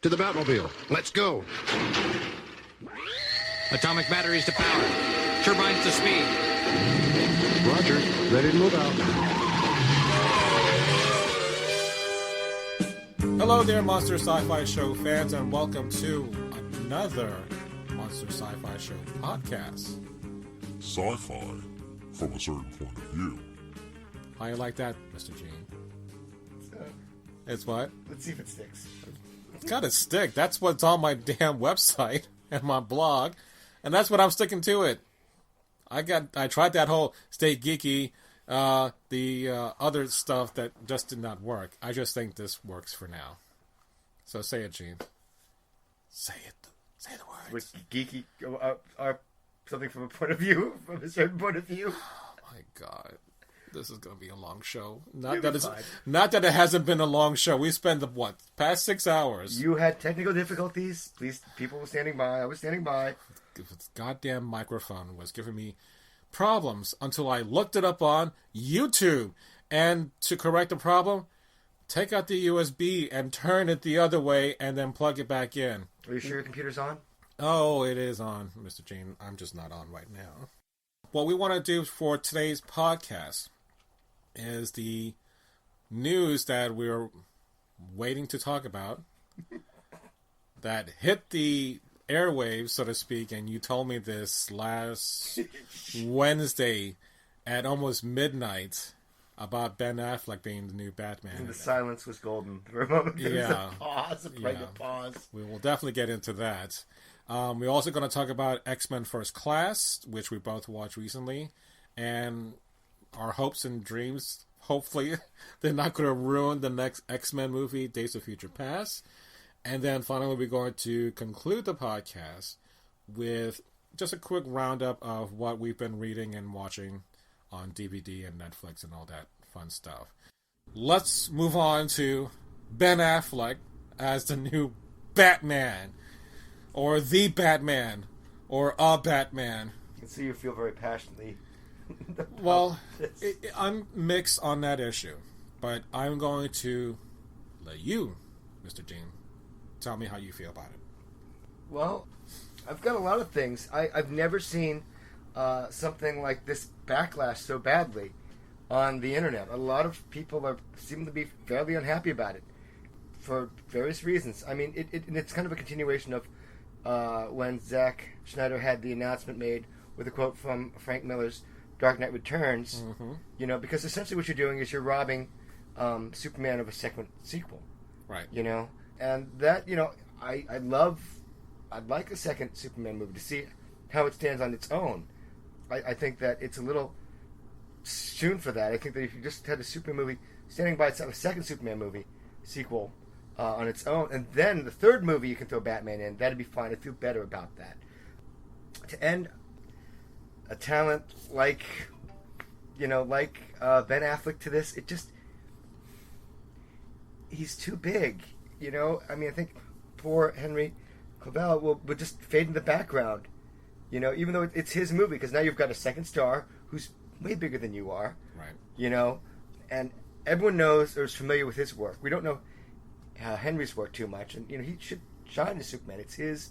To the Batmobile. Let's go. Atomic batteries to power. Turbines to speed. Roger. Ready to move out. Hello there, Monster Sci-Fi Show fans, and welcome to another Monster Sci-Fi Show podcast. Sci-fi from a certain point of view. How you like that, Mr. Gene? It's what? Let's see if it sticks. It's gotta stick. That's what's on my damn website and my blog, and that's what I'm sticking to it. I tried that whole stay geeky, the other stuff that just did not work. I just think this works for now. So say it, Gene. Say it. Say the words. With geeky, something from a point of view, from a certain point of view. Oh my God. This is going to be a long show. Not that it hasn't been a long show. We spent the past 6 hours. You had technical difficulties. Please, people were standing by. I was standing by. This goddamn microphone was giving me problems until I looked it up on YouTube. And to correct the problem, take out the USB and turn it the other way and then plug it back in. Are you sure your computer's on? Oh, it is on, Mr. Gene. I'm just not on right now. What we want to do for today's podcast is the news that we're waiting to talk about that hit the airwaves, so to speak, and you told me this last Wednesday at almost midnight about Ben Affleck being the new Batman. And the silence was golden for a moment. There was Yeah. a pregnant pause. We will definitely get into that. We're also going to talk about X-Men First Class, which we both watched recently, and our hopes and dreams. Hopefully, they're not going to ruin the next X-Men movie, Days of Future Past. And then finally, we're going to conclude the podcast with just a quick roundup of what we've been reading and watching on DVD and Netflix and all that fun stuff. Let's move on to Ben Affleck as the new Batman. Or the Batman. Or a Batman. I can see you feel very passionately. Well, I'm mixed on that issue. But I'm going to let you, Mr. Gene, tell me how you feel about it. Well, I've got a lot of things. I've never seen something like this backlash so badly on the internet. A lot of people seem to be fairly unhappy about it for various reasons. I mean, it's kind of a continuation of when Zack Snyder had the announcement made with a quote from Frank Miller's Dark Knight Returns. Mm-hmm. You know, because essentially what you're doing is you're robbing Superman of a second sequel. Right. You know, and that, you know, I'd like a second Superman movie to see how it stands on its own. I think that it's a little soon for that. I think that if you just had a Superman movie standing by itself, a second Superman movie sequel on its own, and then the third movie you can throw Batman in, that'd be fine. I'd feel better about that. To end a talent like Ben Affleck to this, he's too big. You know, I mean, I think poor Henry Cavill will just fade in the background. You know, even though it's his movie, because now you've got a second star who's way bigger than you are. Right. You know, and everyone knows or is familiar with his work. We don't know Henry's work too much, and you know he should shine as Superman. It's his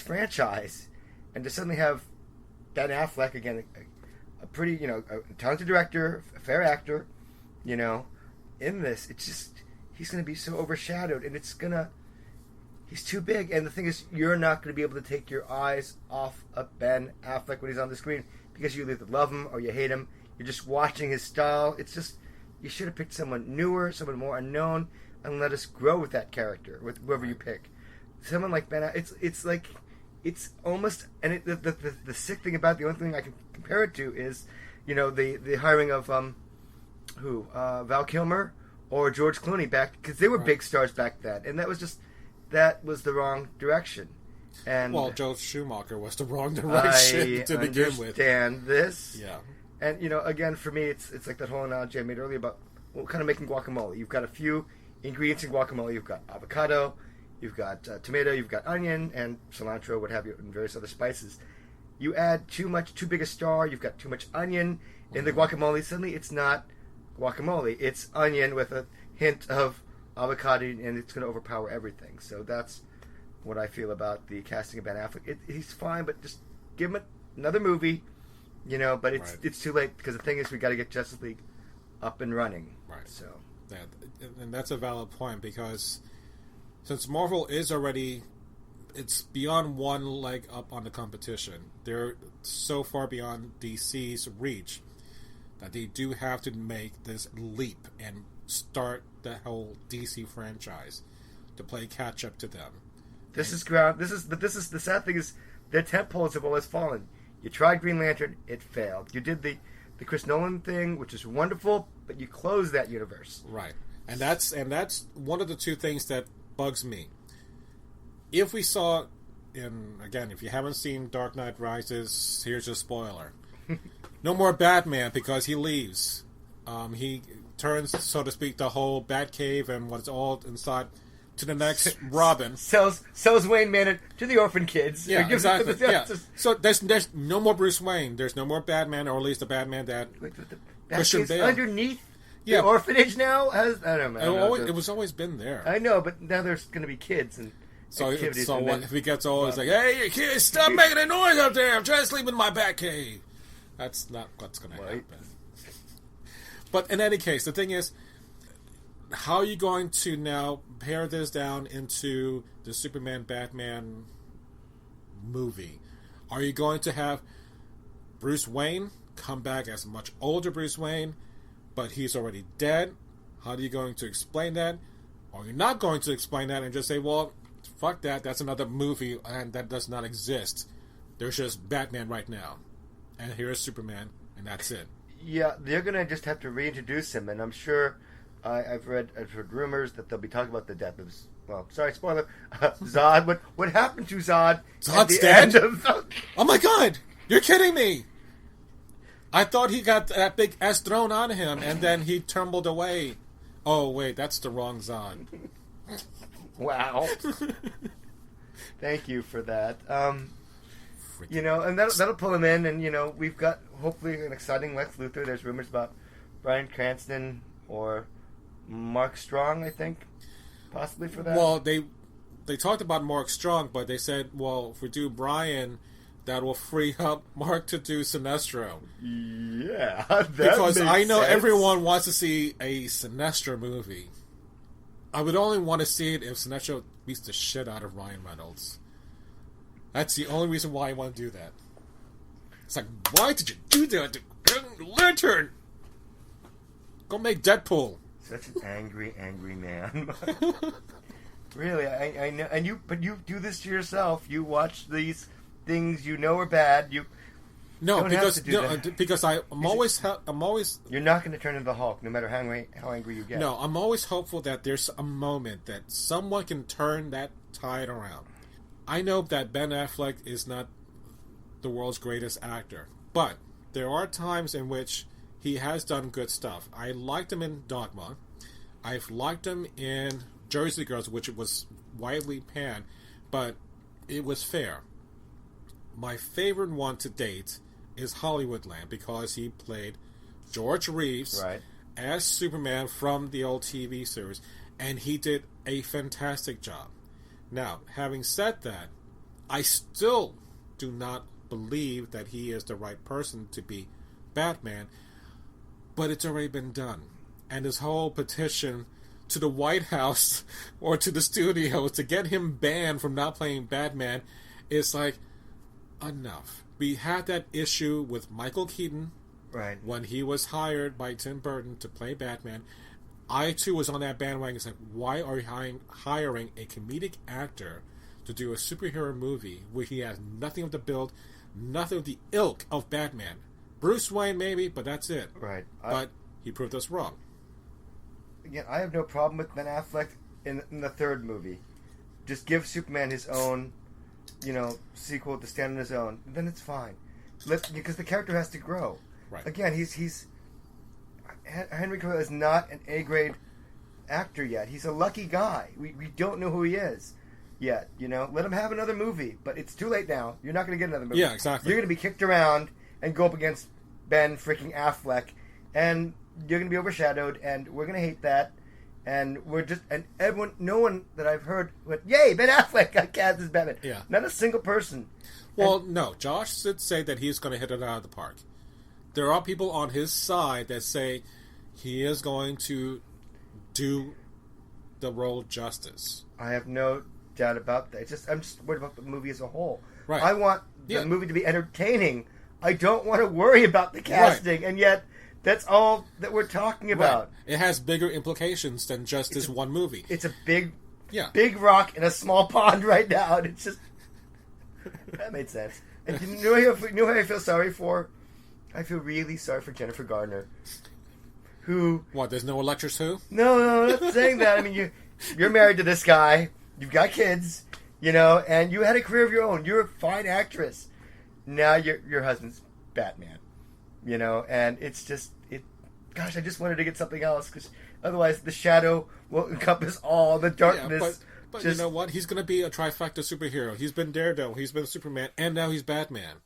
franchise, and to suddenly have Ben Affleck again, a pretty a talented director, a fair actor, you know, in this, it's just he's going to be so overshadowed, and he's too big. And the thing is, you're not going to be able to take your eyes off of Ben Affleck when he's on the screen because you either love him or you hate him. You're just watching his style. It's just you should have picked someone newer, someone more unknown, and let us grow with that character, with whoever you pick. Someone like Ben, it's almost, and the sick thing about the only thing I can compare it to is, you know, the hiring of Val Kilmer or George Clooney back, because they were big stars back then, and that was the wrong direction. And well, Joe Schumacher was the wrong direction to begin with. I understand this. Yeah. And, you know, again, for me, it's like that whole analogy I made earlier about kind of making guacamole. You've got a few ingredients in guacamole. You've got avocado, you've got tomato, you've got onion, and cilantro, what have you, and various other spices. You add too big a star, you've got too much onion in the guacamole. Suddenly, it's not guacamole. It's onion with a hint of avocado, and it's going to overpower everything. So that's what I feel about the casting of Ben Affleck. He's fine, but just give him another movie, But it's too late because the thing is, we got to get Justice League up and running. Right. So and that's a valid point because since Marvel is already, it's beyond one leg up on the competition. They're so far beyond DC's reach that they do have to make this leap and start the whole DC franchise to play catch up to them. But this is the sad thing is their tentpoles have always fallen. You tried Green Lantern, it failed. You did the Chris Nolan thing, which is wonderful, but you closed that universe. Right. And that's one of the two things that bugs me. If we saw, and again, if you haven't seen Dark Knight Rises, here's your spoiler. No more Batman because he leaves. He turns, so to speak, the whole Batcave and what's all inside to the next Robin. Sells Wayne Manor to the orphan kids. Yeah, exactly. Yeah. So there's no more Bruce Wayne. There's no more Batman, or at least the Batman that Christian Bale. Underneath the orphanage now? I don't know. It was always been there. I know, but now there's going to be kids and activities. So if he gets old, it's like, hey, you kids, stop making a noise up there. I'm trying to sleep in my Batcave. That's not what's going to happen. But in any case, the thing is, how are you going to now pare this down into the Superman-Batman movie? Are you going to have Bruce Wayne come back as a much older Bruce Wayne, but he's already dead? How are you going to explain that? Or you're not going to explain that and just say, well, fuck that, that's another movie and that does not exist. There's just Batman right now. And here's Superman, and that's it. Yeah, they're going to just have to reintroduce him, and I'm sure... I've heard rumors that they'll be talking about the death of, spoiler, Zod. What happened to Zod? Zod's dead? Oh my god! You're kidding me! I thought he got that big S thrown on him, and then he tumbled away. Oh wait, that's the wrong Zod. Wow. Thank you for that. And that'll pull him in, and we've got hopefully an exciting Lex Luthor. There's rumors about Bryan Cranston or Mark Strong, I think, possibly for that. Well, they talked about Mark Strong, but they said, well, if we do Brian, that will free up Mark to do Sinestro. Yeah, because I know everyone wants to see a Sinestro movie. I would only want to see it if Sinestro beats the shit out of Ryan Reynolds. That's the only reason why I want to do that. It's like, why did you do that to Lantern? Go make Deadpool. Such an angry man. Really, I know. And but you do this to yourself. You watch these things you know are bad. Because I'm always. You're not going to turn into the Hulk, no matter how angry you get. No, I'm always hopeful that there's a moment that someone can turn that tide around. I know that Ben Affleck is not the world's greatest actor, but there are times in which he has done good stuff. I liked him in Dogma. I've liked him in Jersey Girls, which was widely panned, but it was fair. My favorite one to date is Hollywoodland because he played George Reeves as Superman from the old TV series, and he did a fantastic job. Now, having said that, I still do not believe that he is the right person to be Batman, but it's already been done. And this whole petition to the White House or to the studios to get him banned from not playing Batman is like, enough. We had that issue with Michael Keaton when he was hired by Tim Burton to play Batman. I too was on that bandwagon. It's like, why are you hiring a comedic actor to do a superhero movie where he has nothing of the build, nothing of the ilk of Batman? Bruce Wayne, maybe, but that's it. Right. But he proved us wrong. Again, I have no problem with Ben Affleck in the third movie. Just give Superman his own, sequel to stand on his own. Then it's fine. Because the character has to grow. Right. Again, Henry Cavill is not an A-grade actor yet. He's a lucky guy. We don't know who he is yet. Let him have another movie. But it's too late now. You're not going to get another movie. Yeah, exactly. You're going to be kicked around and go up against Ben freaking Affleck, and you're going to be overshadowed, and we're going to hate that. And everyone, no one that I've heard went, "Yay, Ben Affleck got cast as Batman." Yeah. Not a single person. Well, no. Josh did say that he's going to hit it out of the park. There are people on his side that say he is going to do the role justice. I have no doubt about that. I'm just worried about the movie as a whole. Right. I want the movie to be entertaining. I don't want to worry about the casting, and yet that's all that we're talking about. Right. It has bigger implications than just this one movie. It's a big Yeah. big rock in a small pond right now. And it's just that made sense. And you know who I feel sorry for? I feel really sorry for Jennifer Garner, who. What? There's no Electris who? No, I'm not saying that. I mean, you're married to this guy. You've got kids, and you had a career of your own. You're a fine actress. Now your husband's Batman, and it's just Gosh, I just wanted to get something else because otherwise the shadow will encompass all the darkness. Yeah, but you know what? He's going to be a trifecta superhero. He's been Daredevil, he's been Superman, and now he's Batman.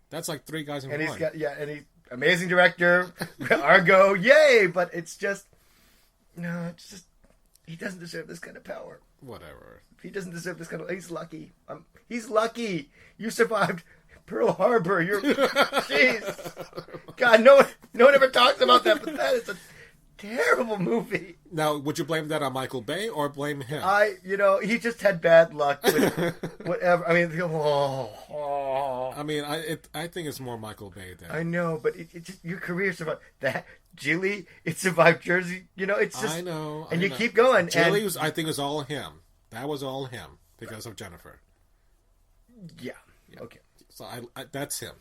That's like three guys in one. And he's amazing director, Argo, yay! But it's just he doesn't deserve this kind of power. Whatever. He doesn't deserve this kind of. He's lucky. He's lucky. You survived Pearl Harbor. Jeez. God, no one ever talks about that, but that is a terrible movie. Now, would you blame that on Michael Bay or blame him? He just had bad luck with whatever. I mean, I think it's more Michael Bay than. I know, but it just your career survived that. Jilly, it survived Jersey. It's just. I know. And you keep going. Jilly I think, was all him. That was all him because of Jennifer. Yeah. Okay. So I that's him.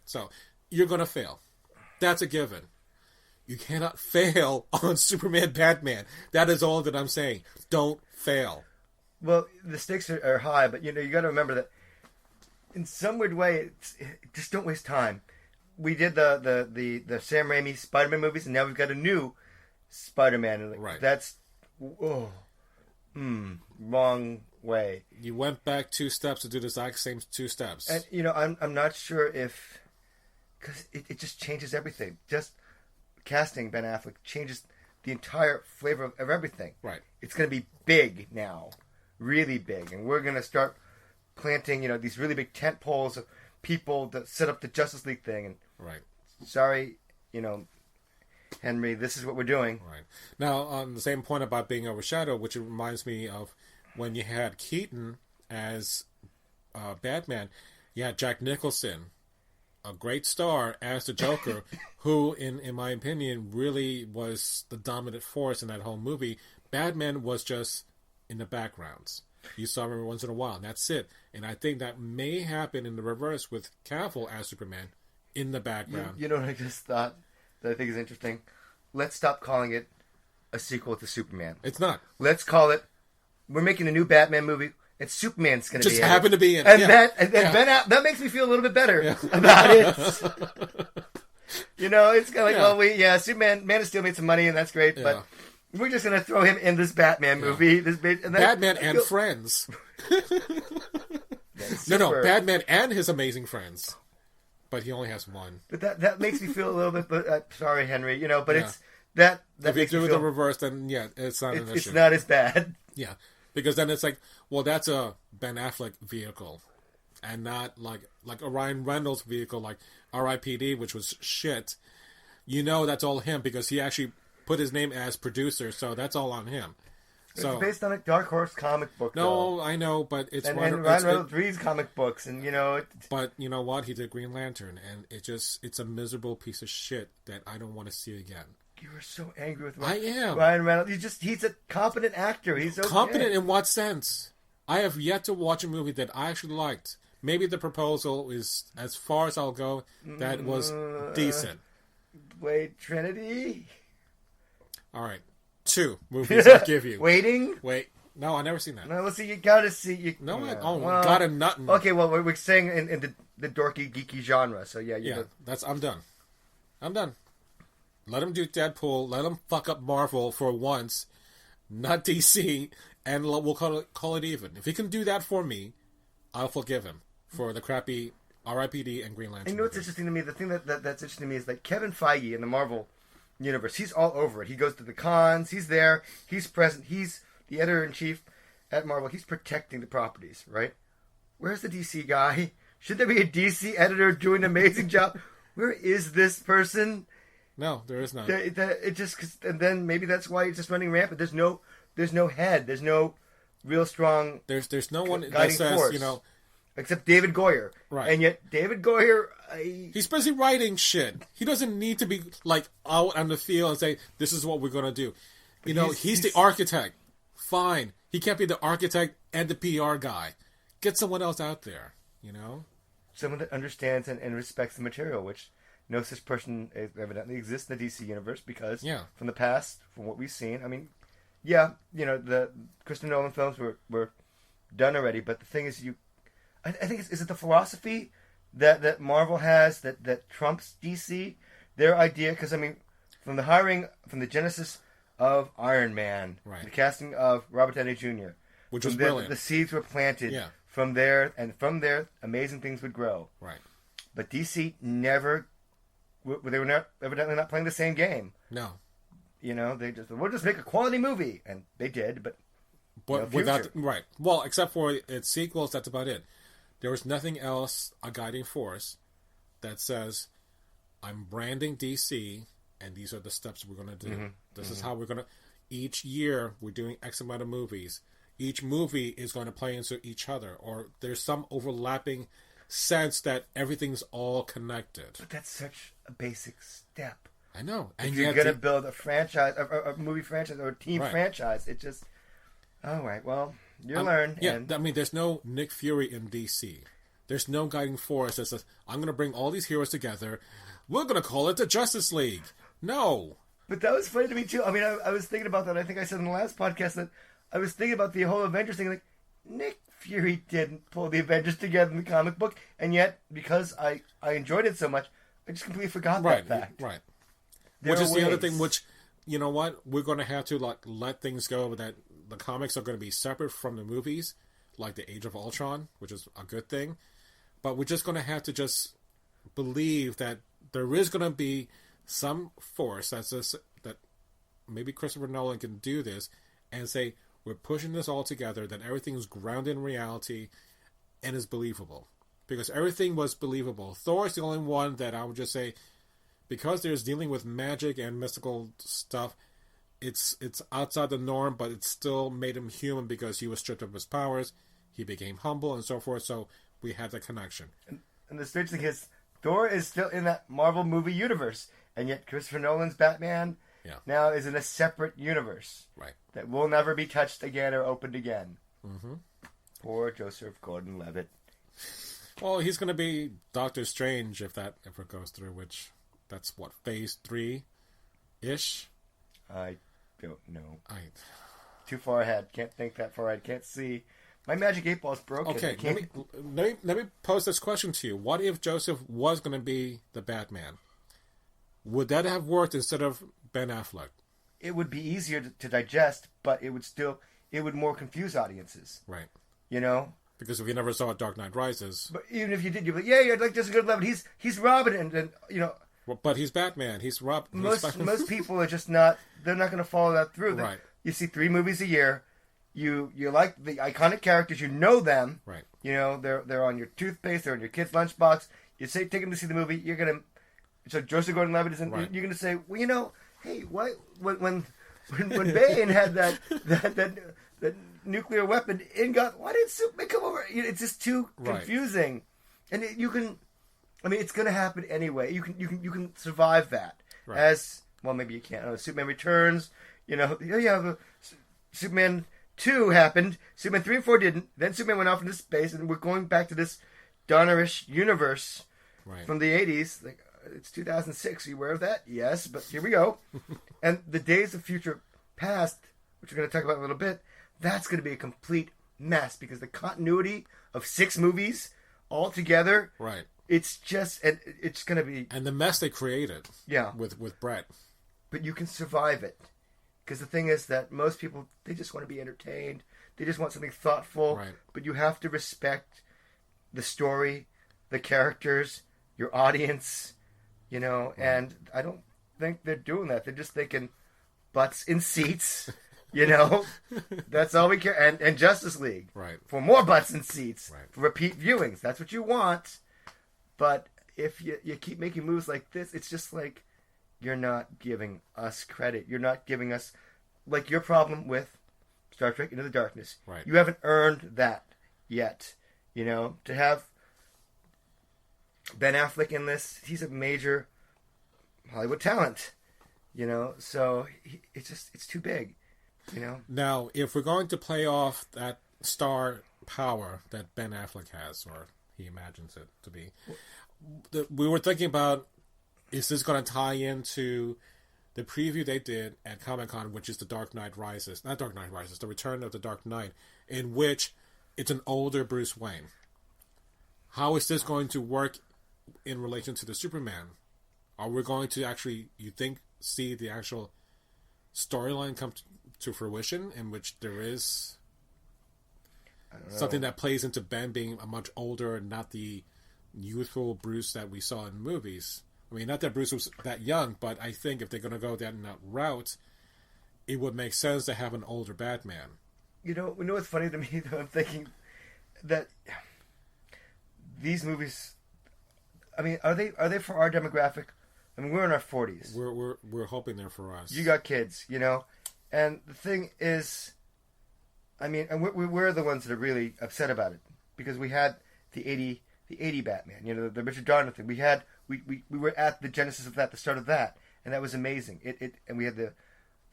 So you're going to fail. That's a given. You cannot fail on Superman Batman. That is all that I'm saying. Don't fail. Well, the stakes are high, but you got to remember that in some weird way, just don't waste time. We did the Sam Raimi Spider-Man movies, and now we've got a new Spider-Man. Right. That's wrong way. You went back 2 steps to do the exact same 2 steps. And I'm not sure if because it just changes everything. Just casting Ben Affleck changes the entire flavor of everything. Right. It's going to be big now, really big, and we're going to start planting these really big tent poles of people that set up the Justice League thing. And right. Sorry, Henry, this is what we're doing. Right. Now, on the same point about being overshadowed, which reminds me of when you had Keaton as Batman, you had Jack Nicholson, a great star, as the Joker, who, in my opinion, really was the dominant force in that whole movie. Batman was just in the backgrounds. You saw him every once in a while, and that's it. And I think that may happen in the reverse with Cavill as Superman in the background. You know what I just thought that I think is interesting? Let's stop calling it a sequel to Superman. It's not. Let's call it, we're making a new Batman movie, and Superman's going to be in it. Just happen to be in it. And yeah. that makes me feel a little bit better about it. It's kind of like, Superman, Man of Steel made some money, and that's great, but we're just going to throw him in this Batman movie. Batman and Friends. No, Batman and his amazing friends. But he only has one. But that makes me feel a little bit. But sorry, Henry. But it's that. If you do the reverse, then it's not an issue. It's not as bad. Yeah, because then it's like, well, that's a Ben Affleck vehicle, and not like a Ryan Reynolds vehicle, like R.I.P.D., which was shit. That's all him because he actually put his name as producer, so that's all on him. So, it's based on a Dark Horse comic book. No, I know, but it's and Ryan Reynolds reads comic books, and But you know what? He did Green Lantern, and it's a miserable piece of shit that I don't want to see again. You were so angry with I am. Ryan Reynolds. He's a competent actor. He's okay. Competent in what sense? I have yet to watch a movie that I actually liked. Maybe The Proposal is as far as I'll go. That was decent. Wait, Trinity. All right. 2 movies I'll give you. Waiting? Wait. No, I've never seen that. No, let's see. You gotta see. No, got a nuttin'. Okay, well, we're saying in the dorky, geeky genre, so yeah. I'm done. Let him do Deadpool. Let him fuck up Marvel for once, not DC, and we'll call it even. If he can do that for me, I'll forgive him for the crappy R.I.P.D. and Green Lantern. And what's interesting to me? The thing that's interesting to me is like Kevin Feige in the Marvel universe. He's all over it. He goes to the cons. He's there. He's present. He's the editor-in-chief at Marvel. He's protecting the properties, right? Where's the DC guy? Should there be a DC editor doing an amazing job? Where is this person? No, there is not. It just, and then maybe that's why it's just running rampant. There's no head. There's no real strong. There's no one that guiding says, force. you know, except David Goyer. Right. And yet David Goyer, he's busy writing shit. He doesn't need to be like out on the field and say, this is what we're going to do. You know, he's the architect. Fine. He can't be the architect and the PR guy. Get someone else out there, you know? Someone that understands and respects the material, which no such person evidently exists in the DC universe because from the past, from what we've seen, I mean, yeah, you know, the Christopher Nolan films were done already, but the thing is, I think is it the philosophy that Marvel has that trumps DC? Their idea, because I mean, from the genesis of Iron Man, the casting of Robert Downey Jr., which was brilliant. The seeds were planted from there, and from there, amazing things would grow. Right. But DC never, they were evidently not playing the same game. No. You know, we'll just make a quality movie, and they did, but without well, except for its sequels, that's about it. There was nothing else, a guiding force that says, I'm branding DC, and these are the steps we're going to do. Mm-hmm. This is how we're going to. Each year, we're doing X amount of movies. Each movie is going to play into each other, or there's some overlapping sense that everything's all connected. But that's such a basic step. I know. And if you're going to build a franchise, a movie franchise, or a team franchise, it just... All right, well, you learn. Yeah, I mean, there's no Nick Fury in DC. There's no guiding force that says, I'm going to bring all these heroes together. We're going to call it the Justice League. No. But that was funny to me, too. I mean, I was thinking about that. I think I said in the last podcast that I was thinking about the whole Avengers thing. Like, Nick Fury didn't pull the Avengers together in the comic book. And yet, because I enjoyed it so much, I just completely forgot that fact. Right. Which is the other thing, which, you know what? We're going to have to let things go that the comics are going to be separate from the movies, like the Age of Ultron, which is a good thing. But we're just going to have to just believe that there is going to be some force that maybe Christopher Nolan can do this and say, we're pushing this all together, that everything's grounded in reality and is believable. Because everything was believable. Thor is the only one that I would just say, because there's dealing with magic and mystical stuff, it's outside the norm, but it still made him human because he was stripped of his powers. He became humble and so forth, so we had the connection. And the strange thing is, Thor is still in that Marvel movie universe, and yet Christopher Nolan's Batman now is in a separate universe. Right. That will never be touched again or opened again. Mm-hmm. Poor Joseph Gordon-Levitt. Well, he's going to be Doctor Strange if that ever goes through, which that's what, phase 3-ish? I don't know. Too far ahead. Can't think that far ahead. Can't see. My magic 8 ball's broken. Okay, let me pose this question to you. What if Joseph was going to be the Batman? Would that have worked instead of Ben Affleck? It would be easier to digest, but it would more confuse audiences. Right. You know? Because if you never saw Dark Knight Rises... But even if you did, you'd be like, yeah, you'd like Joseph Gordon-Levitt. He's Robin, and you know... Well, but he's Batman. He's Robin. Most people are just not... They're not going to follow that through. Right. You see 3 movies a year. You like the iconic characters. You know them. Right. You know, they're on your toothpaste. They're on your kid's lunchbox. You take them to see the movie. You're going to... So Joseph Gordon-Levitt isn't... Right. You're going to say, well, you know... Hey, why when Bane had that nuclear weapon in God, why didn't Superman come over? It's just too confusing, and it's going to happen anyway. You can survive that as well. Maybe you can't. Superman Returns. You know, Superman 2 happened. Superman 3 and 4 didn't. Then Superman went off into space, and we're going back to this Donnerish universe from the 80s. Like, it's 2006. Are you aware of that? Yes, but here we go. And the Days of Future Past, which we're going to talk about in a little bit, that's going to be a complete mess because the continuity of 6 movies all together, it's just, and it's going to be... And the mess they created with Brett. But you can survive it. Because the thing is that most people, they just want to be entertained. They just want something thoughtful. Right. But you have to respect the story, the characters, your audience... You know, and I don't think they're doing that. They're just thinking butts in seats. You know, that's all we care. And Justice League, right? For more butts in seats, right. For repeat viewings. That's what you want. But if you keep making moves like this, it's just like you're not giving us credit. You're not giving us, like, your problem with Star Trek Into the Darkness. Right. You haven't earned that yet. You know, to have Ben Affleck in this, he's a major Hollywood talent. You know, so it's too big. You know? Now, if we're going to play off that star power that Ben Affleck has, or he imagines it to be, we were thinking about, is this going to tie into the preview they did at Comic-Con, which is The Dark Knight Rises, not Dark Knight Rises, The Return of the Dark Knight, in which it's an older Bruce Wayne. How is this going to work in relation to the Superman? Are we going to actually, you think, see the actual storyline come to fruition, in which there is something that plays into Ben being a much older and not the youthful Bruce that we saw in movies? I mean, not that Bruce was that young, but I think if they're going to go that route, it would make sense to have an older Batman. You know what's funny to me, though? I'm thinking that these movies, I mean, are they for our demographic? I mean, we're in our 40s. We're hoping they're for us. You got kids, you know? And the thing is, I mean, and we're the ones that are really upset about it, because we had the 80 Batman, you know, the Richard Donner thing. We were at the genesis of that, the start of that, and that was amazing. And we had the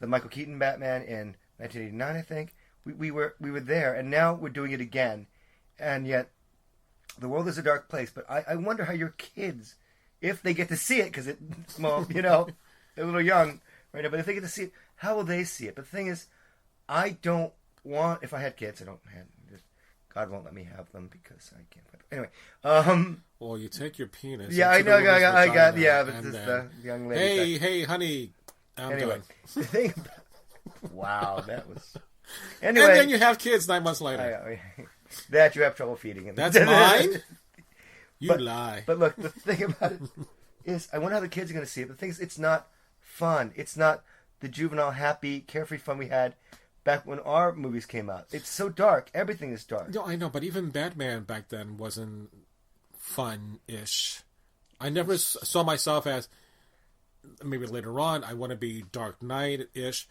Michael Keaton Batman in 1989, I think. We were there, and now we're doing it again, and yet the world is a dark place. But I wonder how your kids, if they get to see it, because it's small, you know, they're a little young right now, but if they get to see it, how will they see it? But the thing is, I don't want, if I had kids, God won't let me have them because I can't. Anyway, well, you take your penis. Yeah, I know. I got. Yeah, but this the young lady. Hey, honey. Anyway, the thing. Wow, that was. Anyway, and then you have kids 9 months later. That you have trouble feeding. That's mine. You lie. But look, the thing about it is, I wonder how the kids are going to see it. The thing is, it's not fun. It's not the juvenile, happy, carefree fun we had back when our movies came out. It's so dark. Everything is dark. No, I know, but even Batman back then wasn't fun-ish. I never saw myself as, maybe later on, I want to be Dark Knight-ish,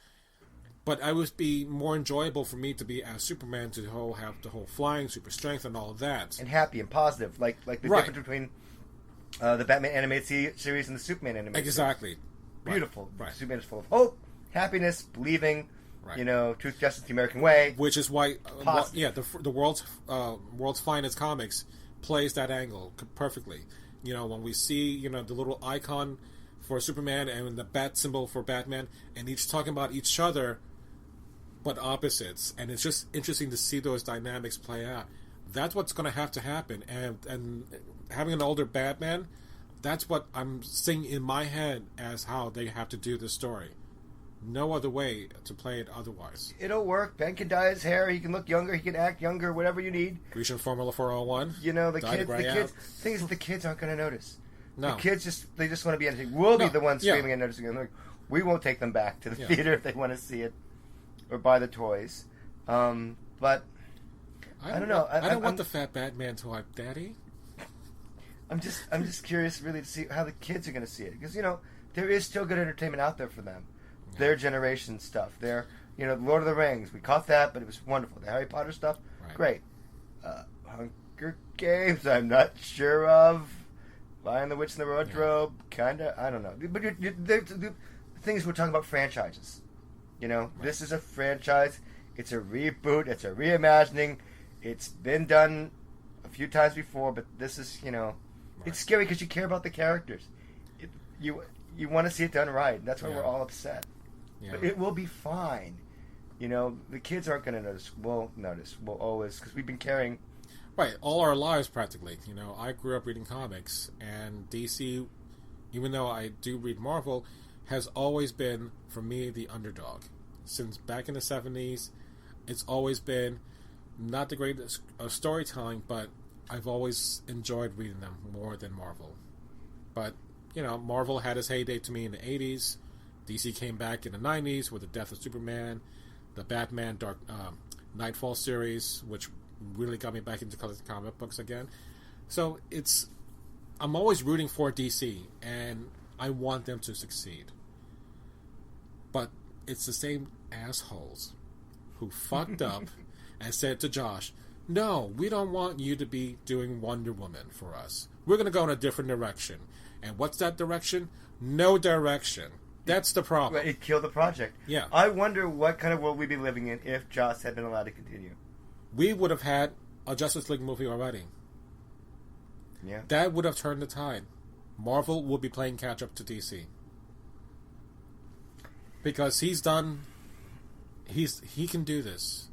but I would be more enjoyable for me to be as Superman, to have the whole flying, super strength, and all of that. And happy and positive, like the difference between the Batman animated series and the Superman animated series. Beautiful. Right. Superman is full of hope, happiness, believing, you know, truth, justice, the American way. Which is why, the world's finest comics plays that angle perfectly. You know, when we see, you know, the little icon for Superman and the bat symbol for Batman, and each talking about each other, but opposites, and it's just interesting to see those dynamics play out. That's what's going to have to happen, and having an older Batman, that's what I'm seeing in my head as how they have to do this story. No other way to play it otherwise. It'll work. Ben can dye his hair. He can look younger. He can act younger. Whatever you need. Grecian Formula 401. You know, the kids. The thing is, the kids aren't going to notice. No. The kids they just want to be entertained. We'll be the ones screaming and noticing. And we won't take them back to the theater if they want to see it or buy the toys. But I don't know. I don't want the fat Batman toy, Daddy. I'm just curious, really, to see how the kids are going to see it, because, you know, there is still good entertainment out there for them. Yeah. Their generation stuff. Their, you know, Lord of the Rings. We caught that, but it was wonderful. The Harry Potter stuff, great. Hunger Games, I'm not sure of. Lion the Witch in the Wardrobe, kind of. I don't know. But the thing is, we're talking about franchises. You know, this is a franchise. It's a reboot. It's a reimagining. It's been done a few times before, but this is, you know, it's scary because you care about the characters. You want to see it done right. And that's why we're all upset. Yeah. But it will be fine. You know, the kids aren't going to notice. We'll notice. We'll always, because we've been caring. Right, all our lives practically. You know, I grew up reading comics, and DC, even though I do read Marvel, has always been, for me, the underdog. Since back in the 70s, it's always been not the greatest storytelling, but I've always enjoyed reading them more than Marvel. But Marvel had its heyday to me in the 80s. DC came back in the 90s with the death of Superman, the Batman Dark Nightfall series, which really got me back into collecting comic books again. So I'm always rooting for DC, and I want them to succeed. But it's the same assholes who fucked up and said to Josh, no, we don't want you to be doing Wonder Woman for us. We're going to go in a different direction. And what's that direction? No direction. That's the problem. It killed the project. Yeah. I wonder what kind of world we'd be living in if Joss had been allowed to continue. We would have had a Justice League movie already. Yeah. That would have turned the tide. Marvel would be playing catch up to DC. Because he can do this.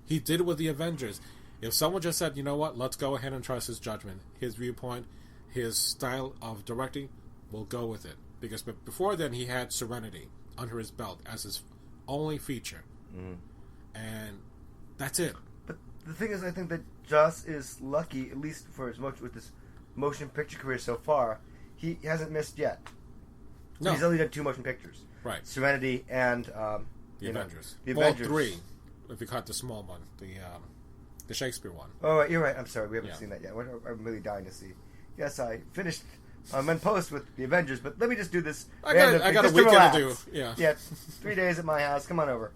He did it with the Avengers. If someone just said, you know what, let's go ahead and trust his judgment, his viewpoint, his style of directing, we'll go with it. Because before then, he had Serenity under his belt as his only feature. Mm. And that's it. But the thing is, I think that Joss is lucky, at least for as much with his motion picture career so far, he hasn't missed yet. No. He's only done 2 motion pictures. Right. Serenity and the Avengers. The Avengers. 3, if you cut the small one, the Shakespeare one. Oh, right, you're right. I'm sorry, we haven't seen that yet. I'm really dying to see. Yes, I finished. I'm in post with the Avengers, but let me just do this. I got a weekend to do. Yeah. Yeah, 3 days at my house. Come on over.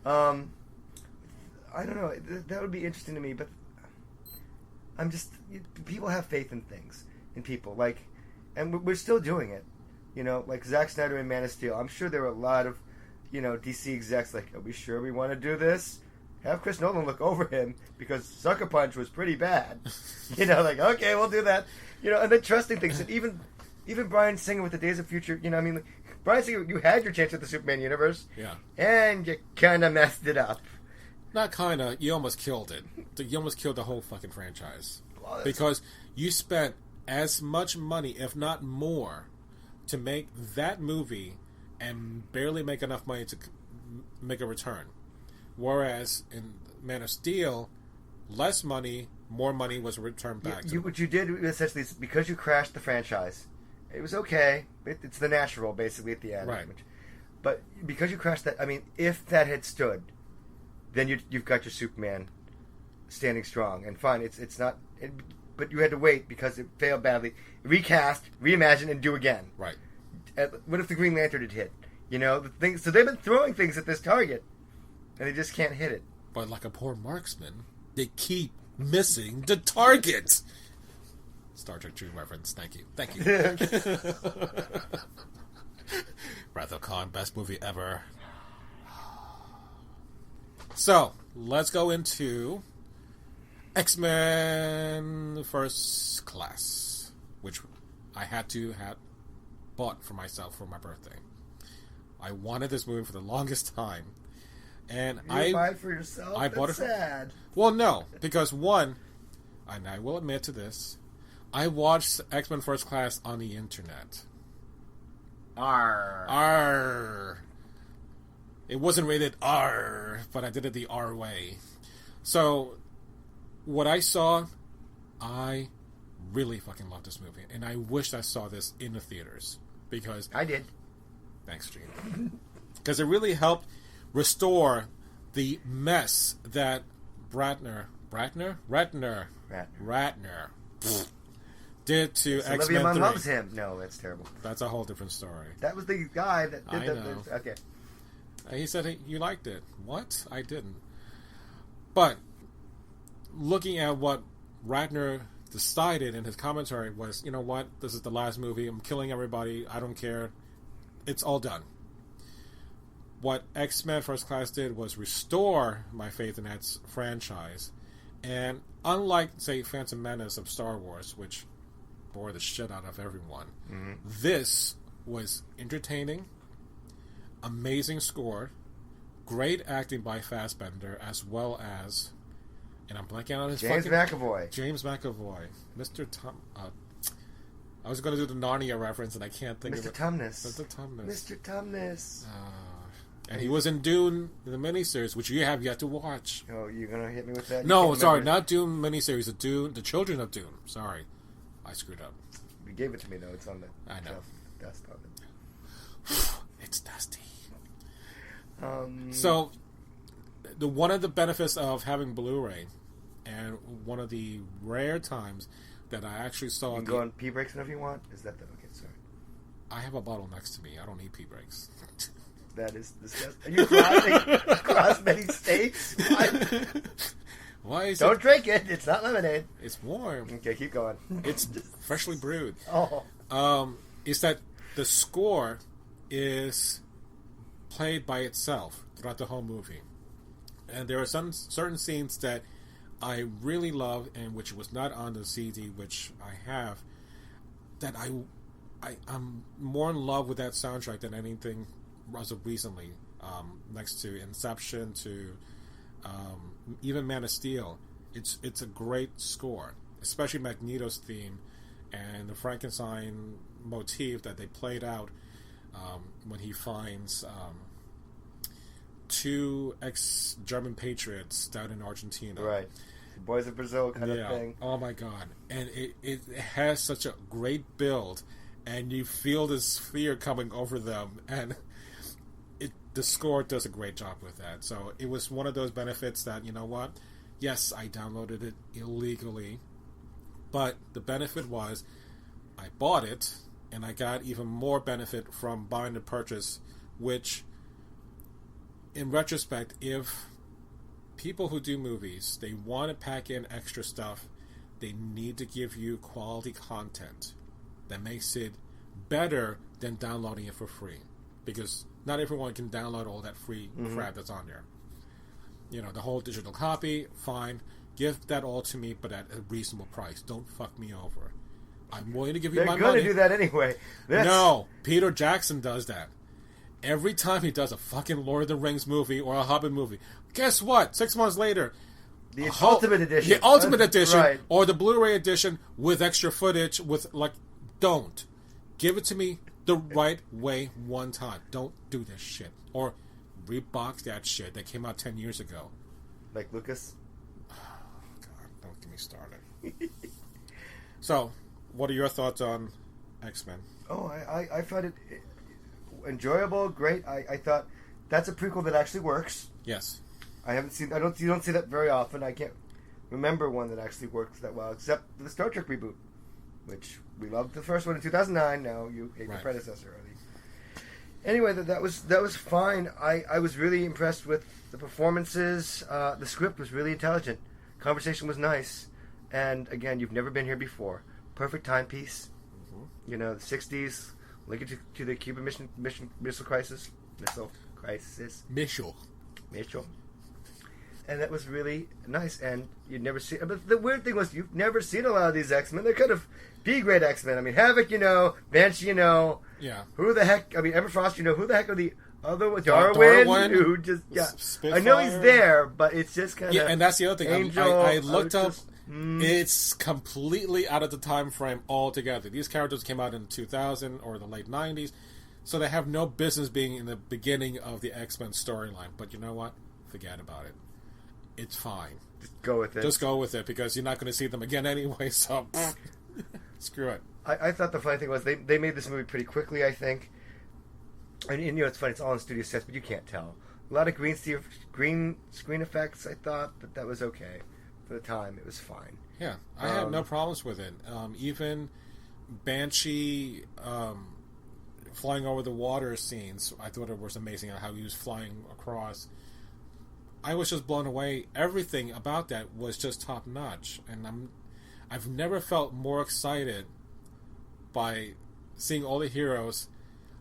I don't know. That would be interesting to me, but people have faith in things, in people, and we're still doing it. Like Zack Snyder and Man of Steel. I'm sure there were a lot of, DC execs like, are we sure we want to do this? Have Chris Nolan look over him because Sucker Punch was pretty bad. Okay, we'll do that. And then trusting things. And even Bryan Singer with the Days of Future, Bryan Singer, you had your chance with the Superman universe. Yeah. And you kind of messed it up. Not kind of. You almost killed it. You almost killed the whole fucking franchise. Well, because you spent as much money, if not more, to make that movie and barely make enough money to make a return. Whereas in Man of Steel, less money, more money was returned back. What you did essentially is because you crashed the franchise, it was okay. It's the natural, basically, at the end. Right. But because you crashed that, if that had stood, then you've got your Superman standing strong and fine. It's not. But you had to wait because it failed badly. Recast, reimagine, and do again. Right. What if the Green Lantern had hit? The things. So they've been throwing things at this target, and they just can't hit it. But like a poor marksman, they keep missing the target. Star Trek 2 reference. Thank you. Wrath of Khan, best movie ever. So let's go into X-Men First Class, which I had to have bought for myself for my birthday. I wanted this movie for the longest time, and you buy it for yourself. I bought it. Sad. Well, no, because one, and I will admit to this, I watched X-Men First Class on the internet. R. It wasn't rated R, but I did it the R way. So, what I saw, I really fucking loved this movie, and I wished I saw this in the theaters because I did. Thanks, Gene. Because it really helped restore the mess that Ratner did to X-Men 3. Olivia Munn loves him. No, that's terrible. That's a whole different story. That was the guy that did that. Okay. He said you liked it. What? I didn't. But looking at what Ratner decided in his commentary was, you know what? This is the last movie. I'm killing everybody. I don't care. It's all done. What X-Men First Class did was restore my faith in that franchise. And unlike, say, Phantom Menace of Star Wars, which bore the shit out of everyone, this was entertaining, amazing score, great acting by Fassbender, as well as, and I'm blanking on his James McAvoy. Mr. Tom. I was going to do the Narnia reference, and I can't think of it. Mr. Tumnus. And he was in Dune, the miniseries, which you have yet to watch. Oh, you're going to hit me with that? No, sorry, not Dune miniseries, the Children of Dune. Sorry, I screwed up. You gave it to me though. It's on the. I know. Dust on it. It's dusty. So, one of the benefits of having Blu-ray, and one of the rare times that I actually saw... You can go on pee breaks whenever you want? Is that the... Okay, sorry. I have a bottle next to me. I don't need pee breaks. That is disgusting. Are you crossing across many states? Why is Don't drink it. It's not lemonade. It's warm. Okay, keep going. It's freshly brewed. Oh. Is that the score is played by itself throughout the whole movie. And there are some certain scenes that I really love, and which was not on the CD, which I have, that I'm more in love with that soundtrack than anything as of recently. Next to Inception, to even Man of Steel, it's a great score, especially Magneto's theme and the Frankenstein motif that they played out when he finds two ex-German patriots down in Argentina. Right. Boys of Brazil kind of thing. Oh my god. And it has such a great build, and you feel this fear coming over them, and the score does a great job with that. So it was one of those benefits that, you know what, yes, I downloaded it illegally, but the benefit was I bought it, and I got even more benefit from buying the purchase, which, in retrospect, if people who do movies, they want to pack in extra stuff, they need to give you quality content that makes it better than downloading it for free. Because not everyone can download all that free crap that's on there. You know, the whole digital copy, fine. Give that all to me, but at a reasonable price. Don't fuck me over. I'm willing to give you my money. They're going to do that anyway. No, Peter Jackson does that. Every time he does a fucking Lord of the Rings movie or a Hobbit movie, guess what? 6 months later, the Ultimate Edition. The Ultimate Edition, right. Or the Blu-ray Edition with extra footage, with, like, don't. Give it to me the right way one time. Don't do this shit. Or rebox that shit that came out 10 years ago. Like Lucas? Oh, God, don't get me started. So, what are your thoughts on X-Men? Oh, I found it enjoyable, great. I thought that's a prequel that actually works. Yes. You don't see that very often. I can't remember one that actually works that well, except the Star Trek reboot, which we loved the first one in 2009. Now you hate the predecessor. Anyway, that was fine. I was really impressed with the performances. The script was really intelligent. Conversation was nice, and again, you've never been here before. Perfect timepiece. Mm-hmm. You know, the 60s, linking to the Cuban Missile Crisis. And that was really nice, and you'd never see. But the weird thing was, you've never seen a lot of these X-Men. They're kind of B-grade X-Men. I mean, Havoc, you know, Banshee, you know. Yeah. Who the heck? I mean, Emma Frost, you know. Who the heck are the other ones? Darwin, who just Spitfire. I know he's there, but it's just kind of and that's the other thing. Angel, I looked up. It's completely out of the time frame altogether. These characters came out in 2000 or the late 90s, so they have no business being in the beginning of the X-Men storyline. But you know what? Forget about it. It's fine. Just go with it. Just go with it, because you're not going to see them again anyway, so screw it. I thought the funny thing was they made this movie pretty quickly, I think. And you know, it's funny, it's all in studio sets, but you can't tell. A lot of green screen effects, I thought, but that was okay. For the time, it was fine. Yeah, I had no problems with it. Even Banshee flying over the water scenes, I thought it was amazing how he was flying across. I was just blown away. Everything about that was just top notch, and I've never felt more excited by seeing all the heroes,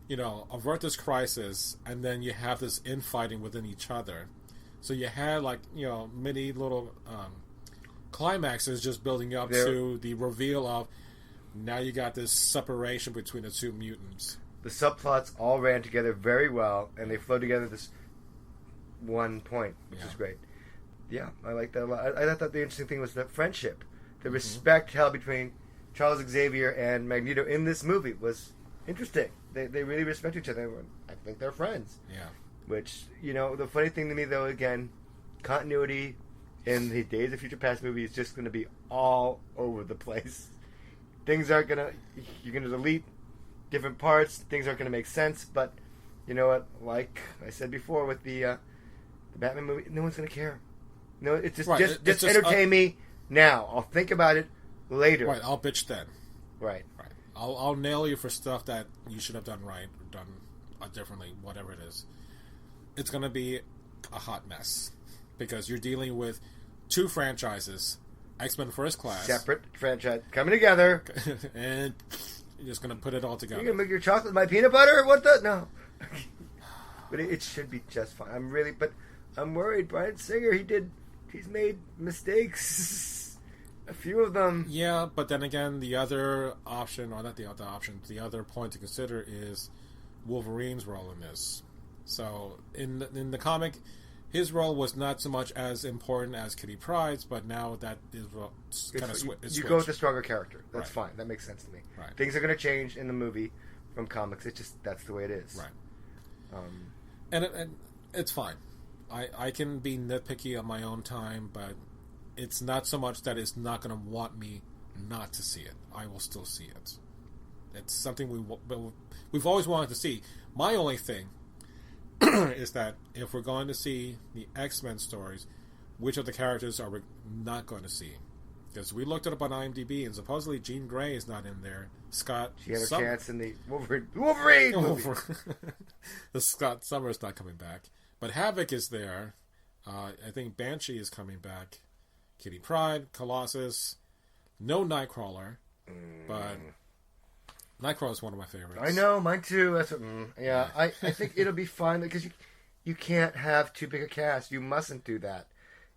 you know, avert this crisis, and then you have this infighting within each other. So you had, like, you know, many little climaxes just building up to the reveal of now you got this separation between the two mutants. The subplots all ran together very well, and they flowed together this one point, which is great. Yeah, I like that a lot. I thought the interesting thing was the friendship, the respect held between Charles Xavier and Magneto in this movie was interesting. They really respect each other. I think they're friends. Yeah. Which, you know, the funny thing to me, though, again, continuity in the Days of Future Past movie is just going to be all over the place. things aren't gonna. You're gonna delete different parts. Things aren't gonna make sense. But you know what? Like I said before with the Batman movie, no one's gonna care. No, it's just Right, just, it's just just, entertain me now. I'll think about it later. Right, I'll bitch then. Right. Right. I'll nail you for stuff that you should have done right or done differently, whatever it is. It's going to be a hot mess because you're dealing with two franchises, X-Men First Class, Separate franchise coming together. and you're just going to put it all together. You're gonna make your chocolate with my peanut butter? What the? No. But it should be just fine. I'm worried. Bryan Singer, he's made mistakes. A few of them. Yeah, but then again, the other option, or not the other option, the other point to consider is Wolverine's role in this. So in the comic, his role was not so much as important as Kitty Pryde's, but now that is kind of switched. You go with the stronger character. That's Right. fine. That makes sense to me. Right. Things are going to change in the movie from comics. It's just that's the way it is. Right. And it's fine. I can be nitpicky on my own time, but it's not so much that it's not going to want me not to see it. I will still see it. It's something we've always wanted to see. My only thing is that if we're going to see the X-Men stories, which of the characters are we not going to see? Because we looked it up on IMDb, and supposedly Jean Grey is not in there. Scott, she had a chance in the Wolverine movie. The Scott Summers not coming back, but Havoc is there. I think Banshee is coming back. Kitty Pryde, Colossus, no Nightcrawler, but Nightcrawler is one of my favorites. I know, mine too. That's what, yeah. I think it'll be fine because you can't have too big a cast. You mustn't do that.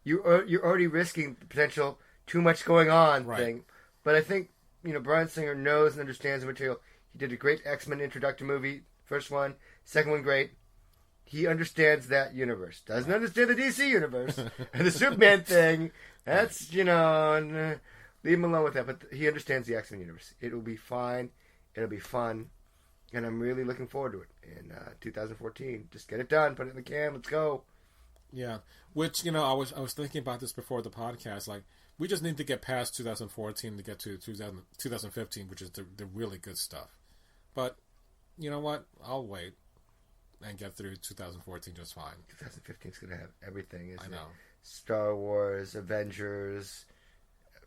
You're already risking the potential too much going on thing. But I think Bryan Singer knows and understands the material. He did a great X-Men introductory movie. First one, second one, great. He understands that universe. Doesn't understand the DC universe and the Superman thing. That's leave him alone with that. But he understands the X-Men universe. It'll be fine. It'll be fun, and I'm really looking forward to it in 2014. Just get it done, put it in the can, let's go. Yeah, which I was thinking about this before the podcast. Like, we just need to get past 2014 to get to 2015, which is the really good stuff. But you know what? I'll wait and get through 2014 just fine. 2015 is going to have everything, isn't it? I know. Star Wars, Avengers,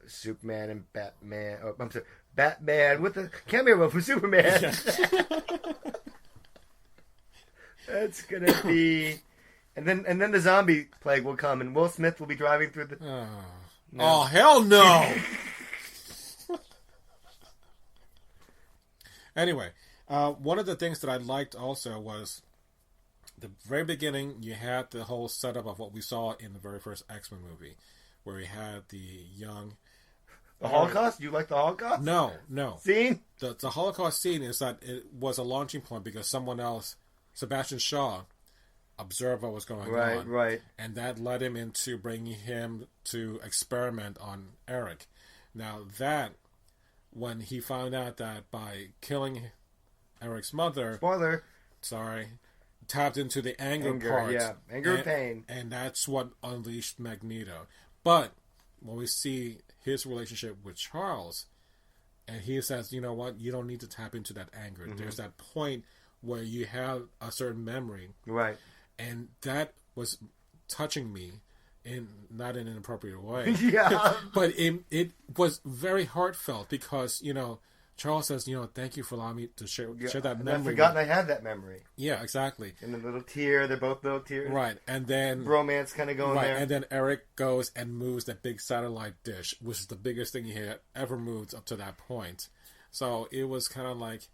Superman and Batman. Oh, I'm sorry, Batman with the cameo role for Superman. That's gonna be, and then the zombie plague will come, and Will Smith will be driving through the. Oh hell no! Anyway, one of the things that I liked also was the very beginning. You had the whole setup of what we saw in the very first X-Men movie, where we had the young. The Holocaust? You like the Holocaust? No. Scene? The Holocaust scene is that it was a launching point because someone else, Sebastian Shaw, observed what was going on. Right. And that led him into bringing him to experiment on Eric. Now that, when he found out that by killing Eric's mother... Spoiler. Sorry. Tapped into the anger part. Yeah, anger and pain. And that's what unleashed Magneto. But when we see his relationship with Charles, and he says, you know what, you don't need to tap into that anger. Mm-hmm. There's that point where you have a certain memory. Right. And that was touching me not in an inappropriate way. Yeah. But it was very heartfelt because, Charles says, thank you for allowing me to share that memory. I've forgotten I had that memory. Yeah, exactly. And the little tear, they're both little tears. Right, and then... Romance kind of going there. And then Eric goes and moves that big satellite dish, which is the biggest thing he had ever moved up to that point. So it was kind of like...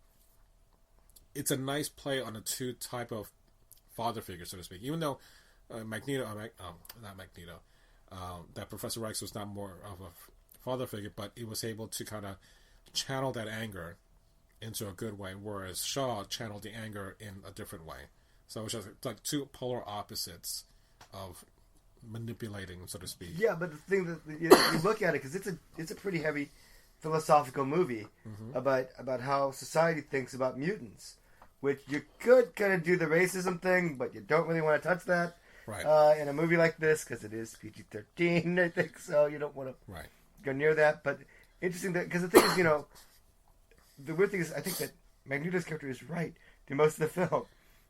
It's a nice play on the two type of father figures, so to speak. Even though that Professor X was not more of a father figure, but it was able to kind of channel that anger into a good way, whereas Shaw channeled the anger in a different way. So it's just like two polar opposites of manipulating, so to speak. Yeah, but the thing that you look at it, because it's a pretty heavy philosophical movie about how society thinks about mutants, which you could kind of do the racism thing, but you don't really want to touch that in a movie like this because it is PG-13, I think. So you don't want to go near that, but. Interesting, because the thing is, the weird thing is, I think that Magneto's character is right through most of the film,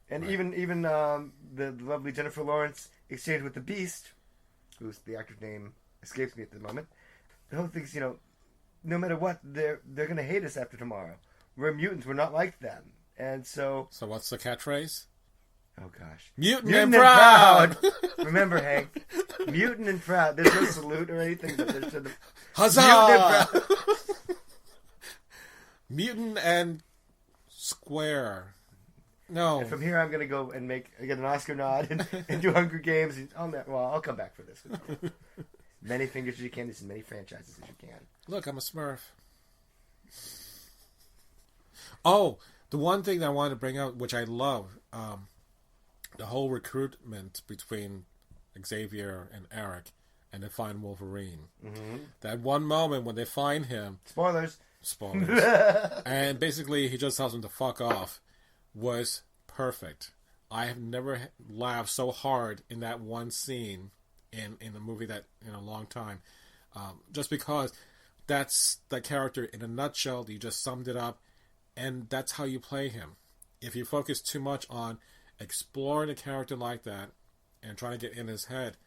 and Right. even the lovely Jennifer Lawrence exchange with the Beast, who's the actor's name escapes me at the moment. The whole thing's, no matter what, they're gonna hate us after tomorrow. We're mutants. We're not like them, and so. So what's the catchphrase? Oh gosh, Mutant and proud. Remember, Hank, mutant and proud. There's no salute or anything, but there's sort of Huzzah! mutant and proud. Mutant and square. No. And from here, I'm gonna go and get an Oscar nod and do Hunger Games. I'll come back for this. Many fingers as you can, as many franchises as you can. Look, I'm a Smurf. Oh, the one thing that I wanted to bring out, which I love, the whole recruitment between Xavier and Eric, and they find Wolverine. Mm-hmm. That one moment when they find him. Spoilers. And basically, he just tells him to fuck off. Was perfect. I have never laughed so hard in that one scene in a movie that in a long time. Just because that's the character in a nutshell. You just summed it up. And that's how you play him. If you focus too much on exploring a character like that and trying to get in his head,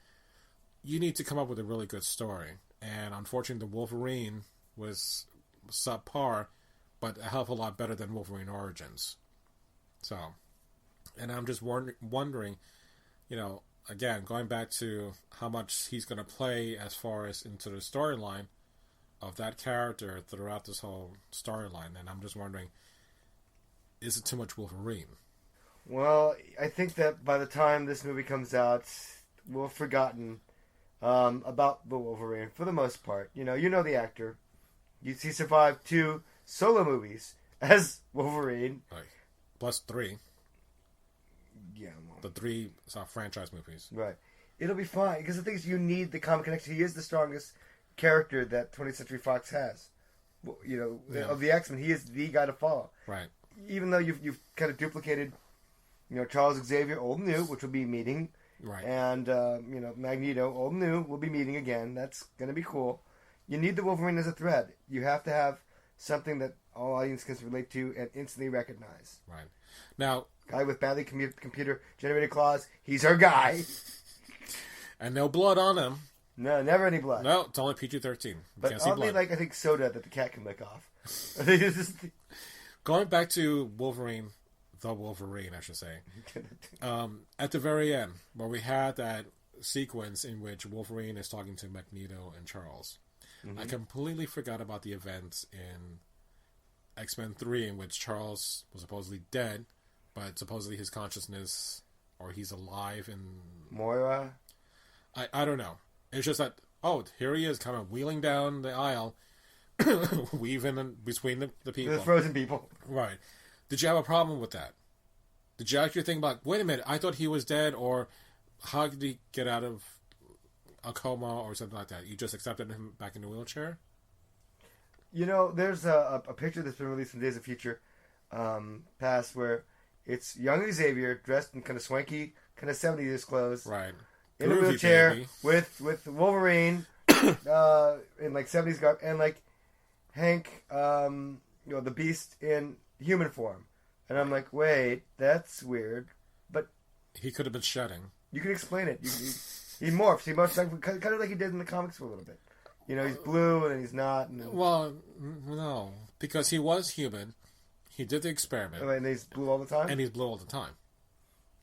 you need to come up with a really good story. And unfortunately, the Wolverine was subpar, but a hell of a lot better than Wolverine Origins. So, and I'm just wondering, again, going back to how much he's going to play as far as into the storyline of that character throughout this whole storyline. And I'm just wondering, is it too much Wolverine? Well, I think that by the time this movie comes out, we'll have forgotten about the Wolverine for the most part. You know the actor. He survived 2 solo movies as Wolverine. Like, plus 3. Yeah, well, The 3 franchise movies. right. It'll be fine because the thing is, you need the comic connection. He is the strongest character that 20th Century Fox has. Of the X-Men, he is the guy to follow. Right. Even though you've kind of duplicated, Charles Xavier, old and new, which will be meeting, Right. and Magneto, old and new, will be meeting again. That's gonna be cool. You need the Wolverine as a thread. You have to have something that all audiences can relate to and instantly recognize. Right. Now, Guy with badly computer generated claws. He's our guy. and no blood on him. No, never any blood. No, it's only PG-13. But Can't see oddly, blood. I think soda that the cat can lick off. Going back to Wolverine, the Wolverine, I should say. At the very end, where we had that sequence in which Wolverine is talking to Magneto and Charles, I completely forgot about the events in X-Men 3 in which Charles was supposedly dead, but supposedly his consciousness, or he's alive in... Moira? I don't know. It's just that, here he is kind of wheeling down the aisle, weaving in between the people. The frozen people. Right. Did you have a problem with that? Did you actually think about, wait a minute, I thought he was dead, or how did he get out of a coma or something like that? You just accepted him back in the wheelchair? There's a picture that's been released from Days of Future Past where it's young Xavier dressed in kind of swanky, kind of 70s clothes. Right. In a Groovy, wheelchair baby. with Wolverine in like 70s garb and like Hank, the Beast in human form. And I'm like, wait, that's weird. But He could have been shedding. you can explain it. He morphs. He morphs kind of like he did in the comics for a little bit. He's blue and then he's not. And then, Well, no. Because he was human. He did the experiment. and he's blue all the time? And he's blue all the time.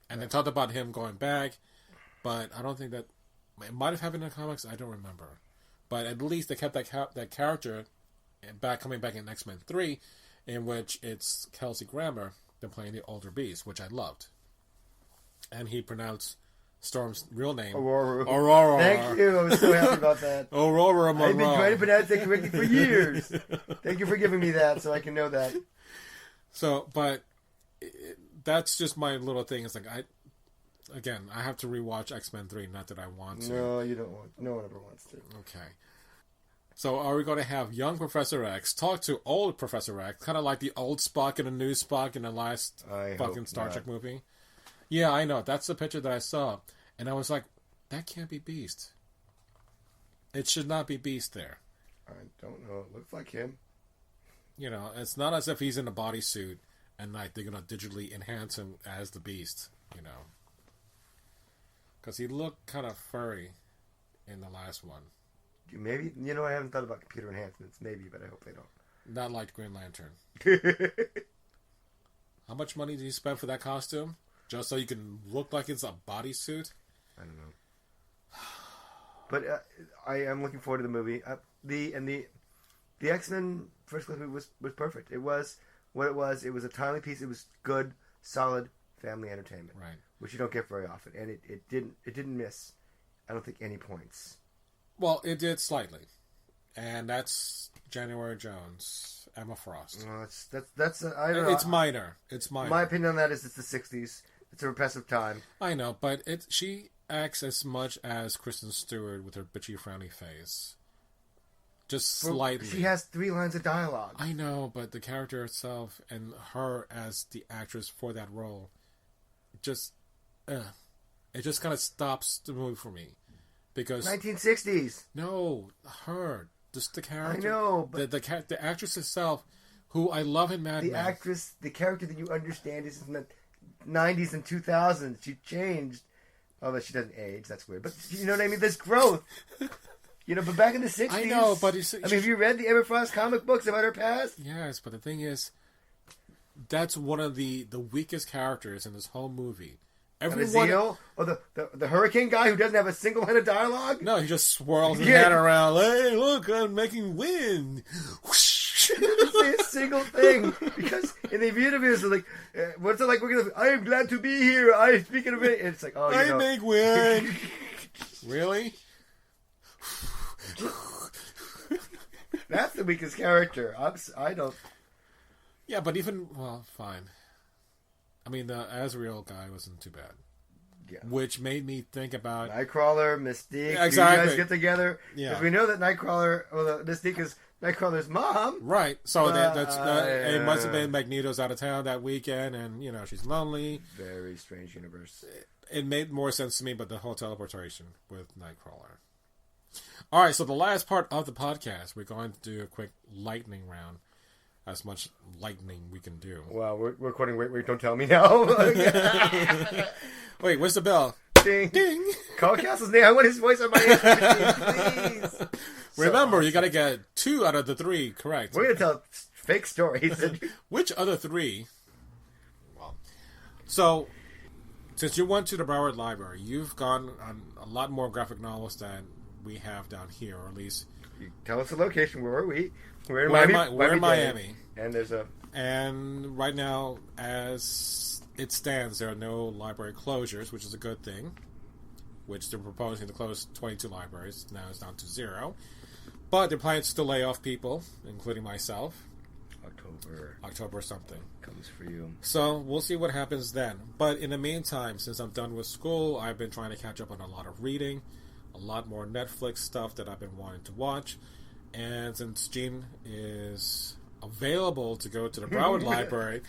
And they talked about him going back, but I don't think that... It might have happened in the comics, I don't remember. But at least they kept that character coming back in X-Men 3, in which it's Kelsey Grammer been playing the older Beast, which I loved. And he pronounced Storm's real name... Aurora. Thank you. I was so happy about that. Aurora Monroe. I've been trying to pronounce that correctly for years. Thank you for giving me that so I can know that. So, but that's just my little thing. It's like, I have to rewatch X-Men 3, not that I want to. No, you don't want. No one ever wants to. Okay. So, are we going to have young Professor X talk to old Professor X, kind of like the old Spock and the new Spock in the last fucking Star Trek movie? Yeah, I know. That's the picture that I saw. And I was like, that can't be Beast. It should not be Beast there. I don't know. It looks like him. You know, it's not as if he's in a bodysuit and like they're gonna digitally enhance him as the Beast. You know, because he looked kind of furry in the last one. Maybe, you know, I haven't thought about computer enhancements. Maybe, but I hope they don't. Not like Green Lantern. How much money did you spend for that costume? Just so you can look like it's a bodysuit? I don't know. But I am looking forward to the movie. The X-Men First Class movie was perfect. It was what it was. It was a timely piece. It was good, solid family entertainment, Right. which you don't get very often. And it didn't miss, I don't think, any points. Well, it did slightly. And that's January Jones, Emma Frost. Well, that's I don't know. It's minor. It's minor. My opinion on that is it's the 60s. It's a repressive time. I know, but she acts as much as Kristen Stewart with her bitchy frowny face. Just slightly. She has 3 lines of dialogue. I know, but the character itself and her as the actress for that role, it just kind of stops the movie for me. Because 1960s. No, her. Just the character. I know, but the actress herself, who I love in Mad Men. The character that you understand is in the 90s and 2000s. She changed. Although she doesn't age, that's weird. But you know what I mean? There's growth. You know, but back in the 60s... I know, but... have you read the Emma Frost comic books about her past? Yes, but the thing is, that's one of the weakest characters in this whole movie. Everyone... Or the hurricane guy who doesn't have a single line of dialogue? No, he just swirls his head around. Hey, look, I'm making wind. He doesn't say a single thing. Because in the interviews, they're like, what's it like? I am glad to be here. I speak of it. It's like, oh, you know. I make wind. Really? That's the weakest character. I don't... Yeah, but even... Well, fine. I mean, the Azrael guy wasn't too bad. Yeah. Which made me think about... Nightcrawler, Mystique. Yeah, exactly. You guys get together. Yeah. Because we know that Mystique is Nightcrawler's mom. Right. So it must have been Magneto's out of town that weekend, and, you know, she's lonely. Very strange universe. It made more sense to me, but the whole teleportation with Nightcrawler. All right, so the last part of the podcast, we're going to do a quick lightning round. As much lightning we can do. Well, we're recording. Wait, don't tell me now. Wait, where's the bell? Ding. Ding. Call Castle's name. I want his voice on my answer machine, please. Remember, you got to get 2 out of the 3 correct. We're going to tell fake stories. Which other 3? Well, so, since you went to the Broward Library, you've gone on a lot more graphic novels than we have down here, or at least... You tell us the location. Where are we? We're in Miami. And And right now, as it stands, there are no library closures, which is a good thing. Which they're proposing to close 22 libraries. Now it's down to 0. But they're planning to still lay off people, including myself. October something. Comes for you. So we'll see what happens then. But in the meantime, since I'm done with school, I've been trying to catch up on a lot of reading. A lot more Netflix stuff that I've been wanting to watch. And since Gene is available to go to the Broward Library,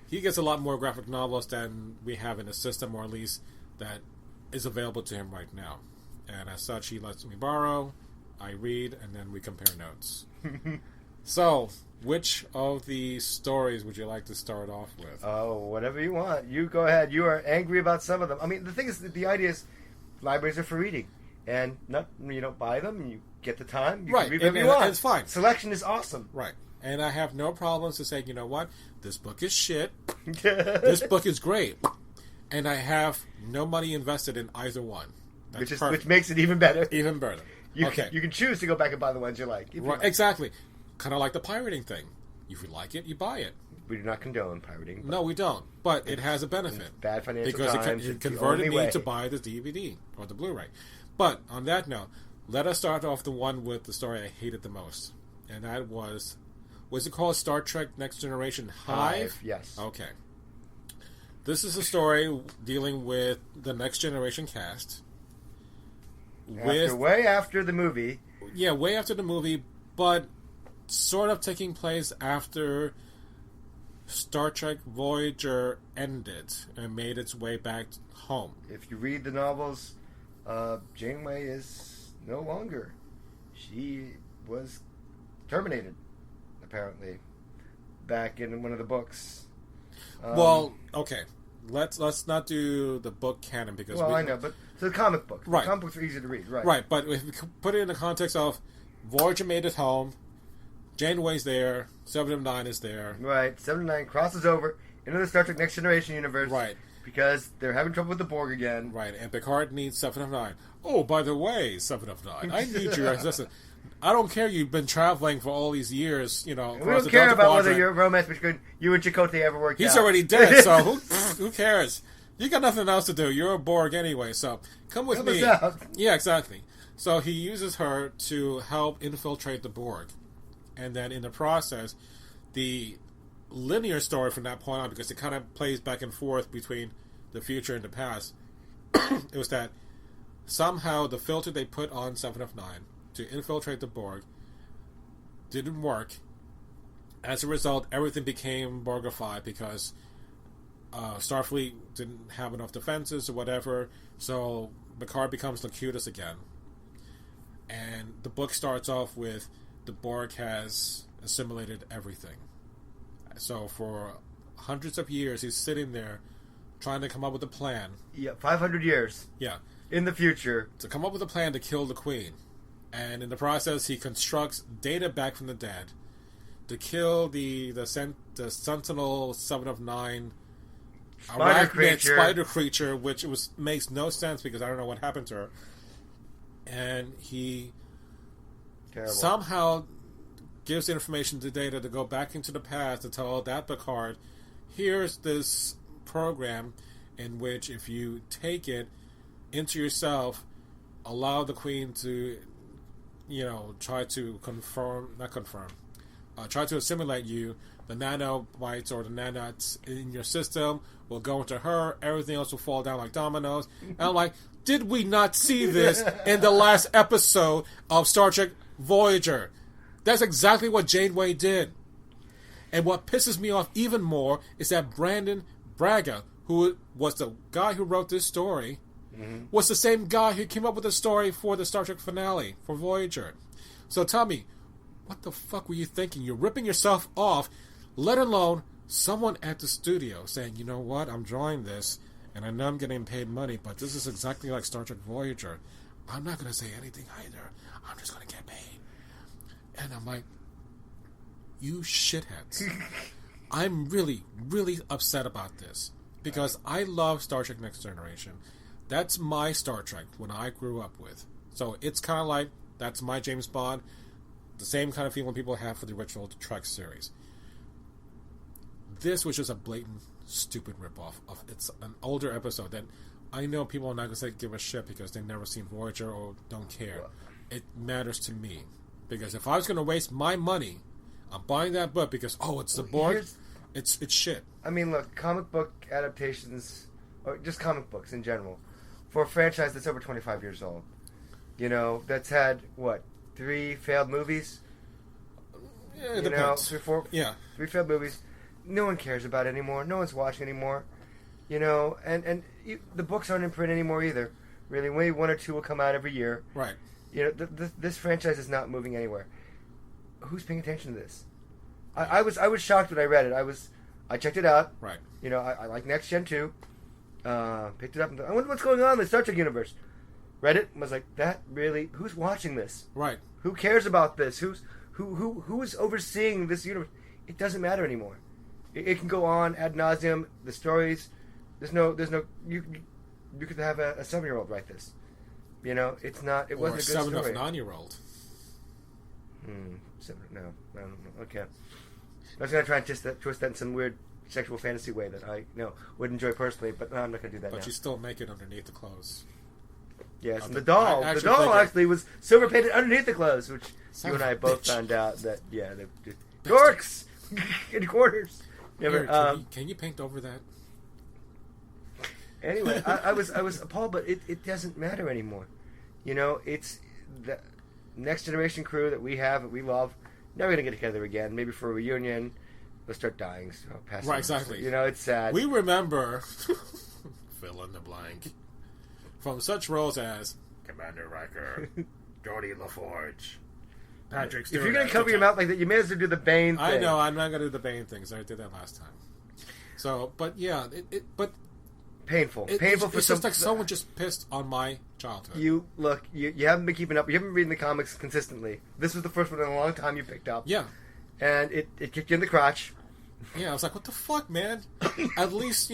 he gets a lot more graphic novels than we have in the system, or at least that is available to him right now. And as such, he lets me borrow, I read, and then we compare notes. So, which of the stories would you like to start off with? Oh, whatever you want. You go ahead. You are angry about some of them. I mean, the thing is, the idea is libraries are for reading. And you don't buy them, and you get the time. You can read whatever you want. It's fine. Selection is awesome. Right. And I have no problems to say, you know what? This book is shit. This book is great. And I have no money invested in either one. Which makes it even better. Even better. You can choose to go back and buy the ones you like. Right, exactly. Kind of like the pirating thing. If you like it, you buy it. We do not condone pirating. No, we don't. But it has a benefit. Bad financial because times. It converted me to buy the DVD or the Blu-ray. But on that note, let us start off the one with the story I hated the most. And that was it called Star Trek Next Generation Hive? Yes. Okay. This is a story dealing with the Next Generation cast. Way after the movie. Yeah, way after the movie, but sort of taking place after Star Trek Voyager ended and made its way back home. If you read the novels, Janeway is no longer. She was terminated, apparently. back in one of the books. Well, okay. Let's not do the book canon because I know, but the comic books. Right. The comic books are easy to read, right? Right, but if we put it in the context of Voyager made it home, Janeway's there, 7 of 9 is there. Right, 7 of 9 crosses over into the Star Trek Next Generation universe. Right. Because they're having trouble with the Borg again. Right, and Picard needs 7 of 9. Oh, by the way, 7 of 9, I need you as listen. I don't care you've been traveling for all these years, you know. We don't care about whether your romance between you and Chakotay ever worked out. He's already dead, so who cares? You got nothing else to do. You're a Borg anyway, so come with me. Us out. Yeah, exactly. So he uses her to help infiltrate the Borg. And then in the process, the linear story from that point on, because it kind of plays back and forth between the future and the past, it was that somehow the filter they put on 7 of 9 to infiltrate the Borg didn't work. As a result, everything became Borgified because Starfleet didn't have enough defenses or whatever, so Picard becomes Locutus again. And the book starts off with the Borg has assimilated everything. So for hundreds of years, he's sitting there trying to come up with a plan. Yeah, 500 years. Yeah. In the future. To come up with a plan to kill the Queen. And in the process, he constructs Data back from the dead to kill the Sentinel 7 of 9 spider creature, which makes no sense because I don't know what happened to her. And he somehow gives the information to Data to go back into the past to tell that Picard, here's this program in which if you take it into yourself, allow the Queen to, try to try to assimilate you, the nanobites or the nanots in your system will go into her, everything else will fall down like dominoes. And I'm like, did we not see this in the last episode of Star Trek Voyager? That's exactly what Janeway did. And what pisses me off even more is that Brandon Braga, who was the guy who wrote this story, was the same guy who came up with the story for the Star Trek finale for Voyager. So tell me, what the fuck were you thinking? You're ripping yourself off, let alone someone at the studio saying, you know what, I'm drawing this, and I know I'm getting paid money, but this is exactly like Star Trek Voyager. I'm not going to say anything either. I'm just going to get paid. And I'm like, you shitheads. I'm really, really upset about this. Because I love Star Trek Next Generation. That's my Star Trek when I grew up with. So it's kind of like, that's my James Bond. The same kind of feeling people have for the original Trek series. This was just a blatant, stupid ripoff of it's an older episode that I know people are not going to give a shit because they've never seen Voyager or don't care. It matters to me. Because if I was going to waste my money on buying that book because, it's the Borg, it's shit. I mean, look, comic book adaptations, or just comic books in general, for a franchise that's over 25 years old, that's had, 3 failed movies? Yeah, it depends. 3, 4, 3 failed movies. No one cares about it anymore. No one's watching anymore. And the books aren't in print anymore either. Really, maybe 1 or 2 will come out every year. Right. This franchise is not moving anywhere. Who's paying attention to this? I was shocked when I read it. I checked it out. Right. I like Next Gen 2. Picked it up and I wonder what's going on in the Star Trek universe. Read it and was like, that really? Who's watching this? Right. Who cares about this? Who is overseeing this universe? It doesn't matter anymore. It can go on ad nauseum. The stories. There's no. You could have a 7-year-old write this. It's not. It or wasn't a good 7 story. of 9-year-old. 7. No, I don't know. Okay. I was gonna try and twist that in some weird sexual fantasy way that I would enjoy personally, but no, I'm not gonna do that. But now. you still make it underneath the clothes. Yes, and the doll actually was silver painted underneath the clothes, which you and I both found out that they're just dorks in quarters. Here, can you paint over that? Anyway, I was appalled, but it doesn't matter anymore. It's the Next Generation crew that we have, that we love, never gonna get together again. Maybe for a reunion, they'll start dying. Right, exactly. It's sad. We remember fill in the blank from such roles as Commander Riker, Geordi LaForge, Patrick If Stewart. you're going to cover your mouth like that, you may as well do the Bane thing. I know, I'm not going to do the Bane things. I did that last time. So, but yeah, but painful. It, Painful for it's just like someone just pissed on my childhood. You haven't been keeping up. You haven't been reading the comics consistently. This was the first one in a long time you picked up. Yeah. And it kicked you in the crotch. Yeah, I was like, what the fuck, man? At least,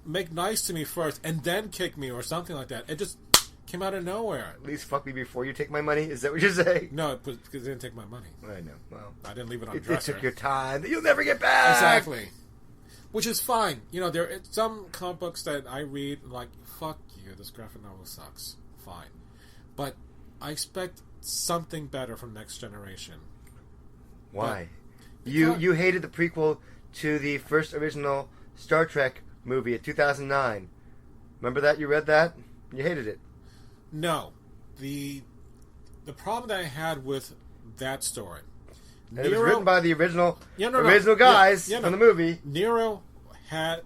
make nice to me first and then kick me or something like that. It just came out of nowhere. At least fuck me before you take my money? Is that what you're saying? No, because it didn't take my money. I know. Well, I didn't leave it on it dresser. It took your time that you'll never get back. Exactly. Which is fine. There are some comic books that I read, like, fuck you, this graphic novel sucks. Fine. But I expect something better from Next Generation. Why? You hated the prequel to the first original Star Trek movie in 2009. Remember that? You read that? You hated it. No. The problem that I had with that story... And it was written by the original guys from the movie. Nero had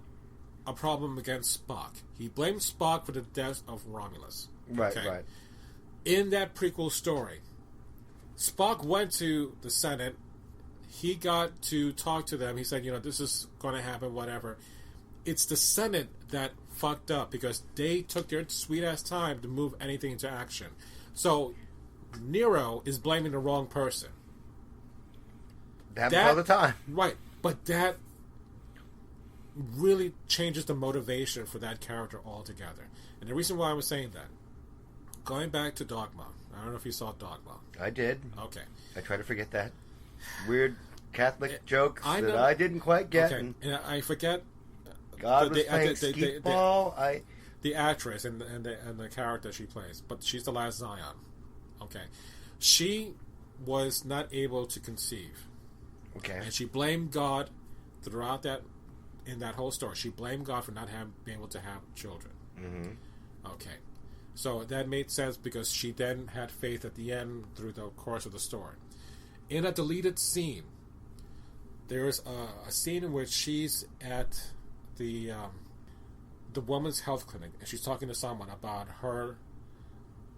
a problem against Spock. He blamed Spock for the death of Romulus. Right. In that prequel story, Spock went to the Senate. He got to talk to them. He said, this is going to happen, whatever. It's the Senate that fucked up because they took their sweet-ass time to move anything into action. So, Nero is blaming the wrong person. That happens all the time. Right. But that really changes the motivation for that character altogether. And the reason why I was saying that, going back to Dogma, I don't know if you saw Dogma. I did. Okay. I try to forget that. Weird Catholic jokes that I didn't quite get. Okay. And I forget. God was playing skeet ball. The actress and the character she plays, but she's the last Zion. Okay. She was not able to conceive. Okay. And she blamed God throughout in that whole story. She blamed God for not being able to have children. Mm-hmm. Okay. So that made sense because she then had faith at the end through the course of the story. In a deleted scene, there's a scene in which she's at the woman's health clinic and she's talking to someone about her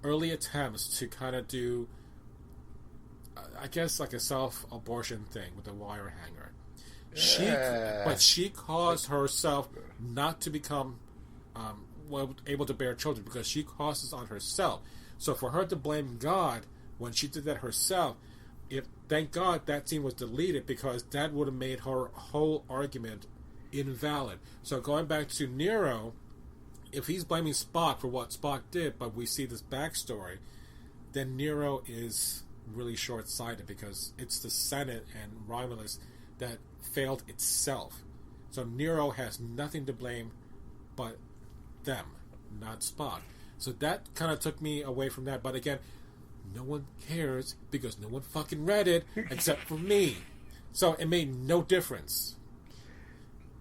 early attempts to kind of do I guess like a self-abortion thing with a wire hanger. But she caused herself not to become able to bear children because she caused this on herself. So for her to blame God when she did that herself, thank God that scene was deleted because that would have made her whole argument invalid. So going back to Nero, if he's blaming Spock for what Spock did, but we see this backstory, then Nero is really short-sighted because it's the Senate and Romulus that failed itself. So Nero has nothing to blame but them, not Spock. So that kind of took me away from that. But again, no one cares because no one fucking read it except for me. So it made no difference.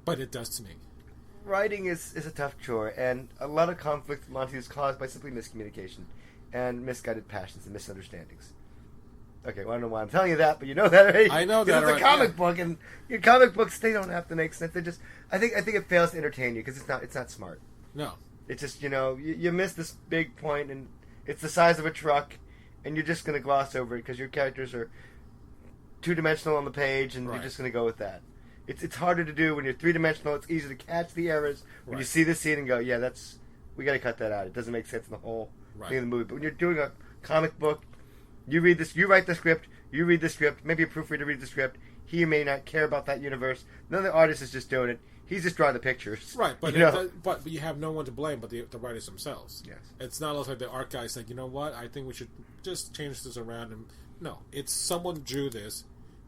But it does to me. Writing is a tough chore, and a lot of conflict, Monty, is caused by simply miscommunication and misguided passions and misunderstandings. Okay, well, I don't know why I'm telling you that, but you know that already. I know that. It's a comic book, and your comic books, they don't have to make sense. They just, I think it fails to entertain you because it's not smart. No. It's just, you miss this big point, and it's the size of a truck, and you're just going to gloss over it because your characters are two-dimensional on the page, and you're just going to go with that. It's harder to do when you're three-dimensional. It's easier to catch the errors when you see the scene and go, yeah, we got to cut that out. It doesn't make sense in the whole thing of the movie. But when you're doing a comic book, you write the script, you read the script, maybe a proofreader reads the script. He may not care about that universe. None of the artist is just doing it. He's just drawing the pictures. Right, but but you have no one to blame but the writers themselves. Yes. It's not like the art guy saying, you know what, I think we should just change this around. And no, it's someone drew this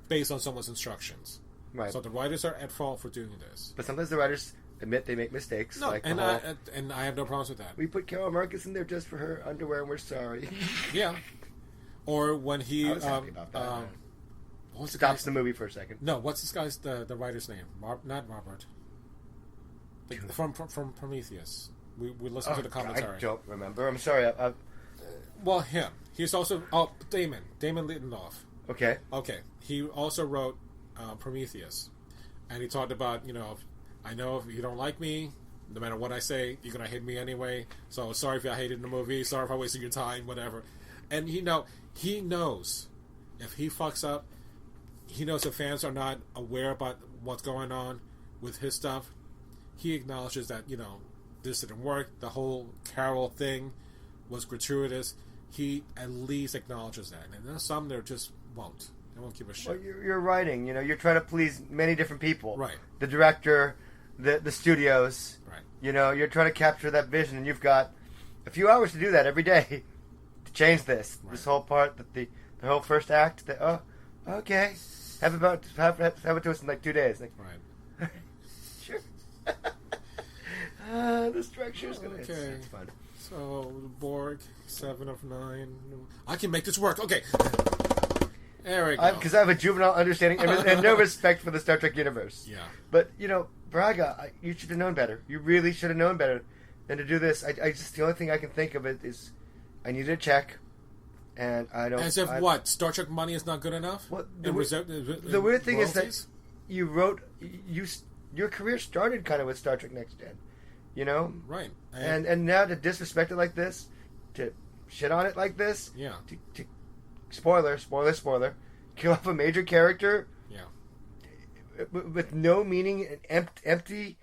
based on someone's instructions. Right. So the writers are at fault for doing this. But sometimes the writers admit they make mistakes. No, like and I have no problems with that. We put Carol Marcus in there just for her underwear, and we're sorry. Yeah. Or when he I was happy about that. Stops the movie for a second. No, what's this guy's the writer's name? Not Robert. From Prometheus. We listened to the commentary. I don't remember. I'm sorry. Well, him. He's also Damon Lindelof. Okay. He also wrote Prometheus, and he talked about I know if you don't like me, no matter what I say, you're gonna hate me anyway. So sorry if I hated the movie. Sorry if I wasted your time. Whatever. And he knows if he fucks up, he knows the fans are not aware about what's going on with his stuff. He acknowledges that, this didn't work. The whole Carol thing was gratuitous. He at least acknowledges that. And there's some that just won't. They won't give a shit. Well, you're writing. You're trying to please many different people. Right. The director, the studios. Right. You're trying to capture that vision, and you've got a few hours to do that every day to change this. Right. This whole part, that the whole first act. Okay. Have it to us in like 2 days. Like, Right. Sure. The structure's gonna. Okay. It's fun. So, Borg, 7 of 9. I can make this work. Okay. There we go. Because I have a juvenile understanding and no respect for the Star Trek universe. Yeah. But, Braga, you should have known better. You really should have known better than to do this. I just, the only thing I can think of it is I needed a check, and I don't... As if what? Star Trek money is not good enough? Well, the weird thing is royalties? that you wrote... Your career started kind of with Star Trek Next Gen, Right. And now to disrespect it like this, to shit on it like this, Yeah. to spoiler, kill off a major character, Yeah. with no meaning, an empty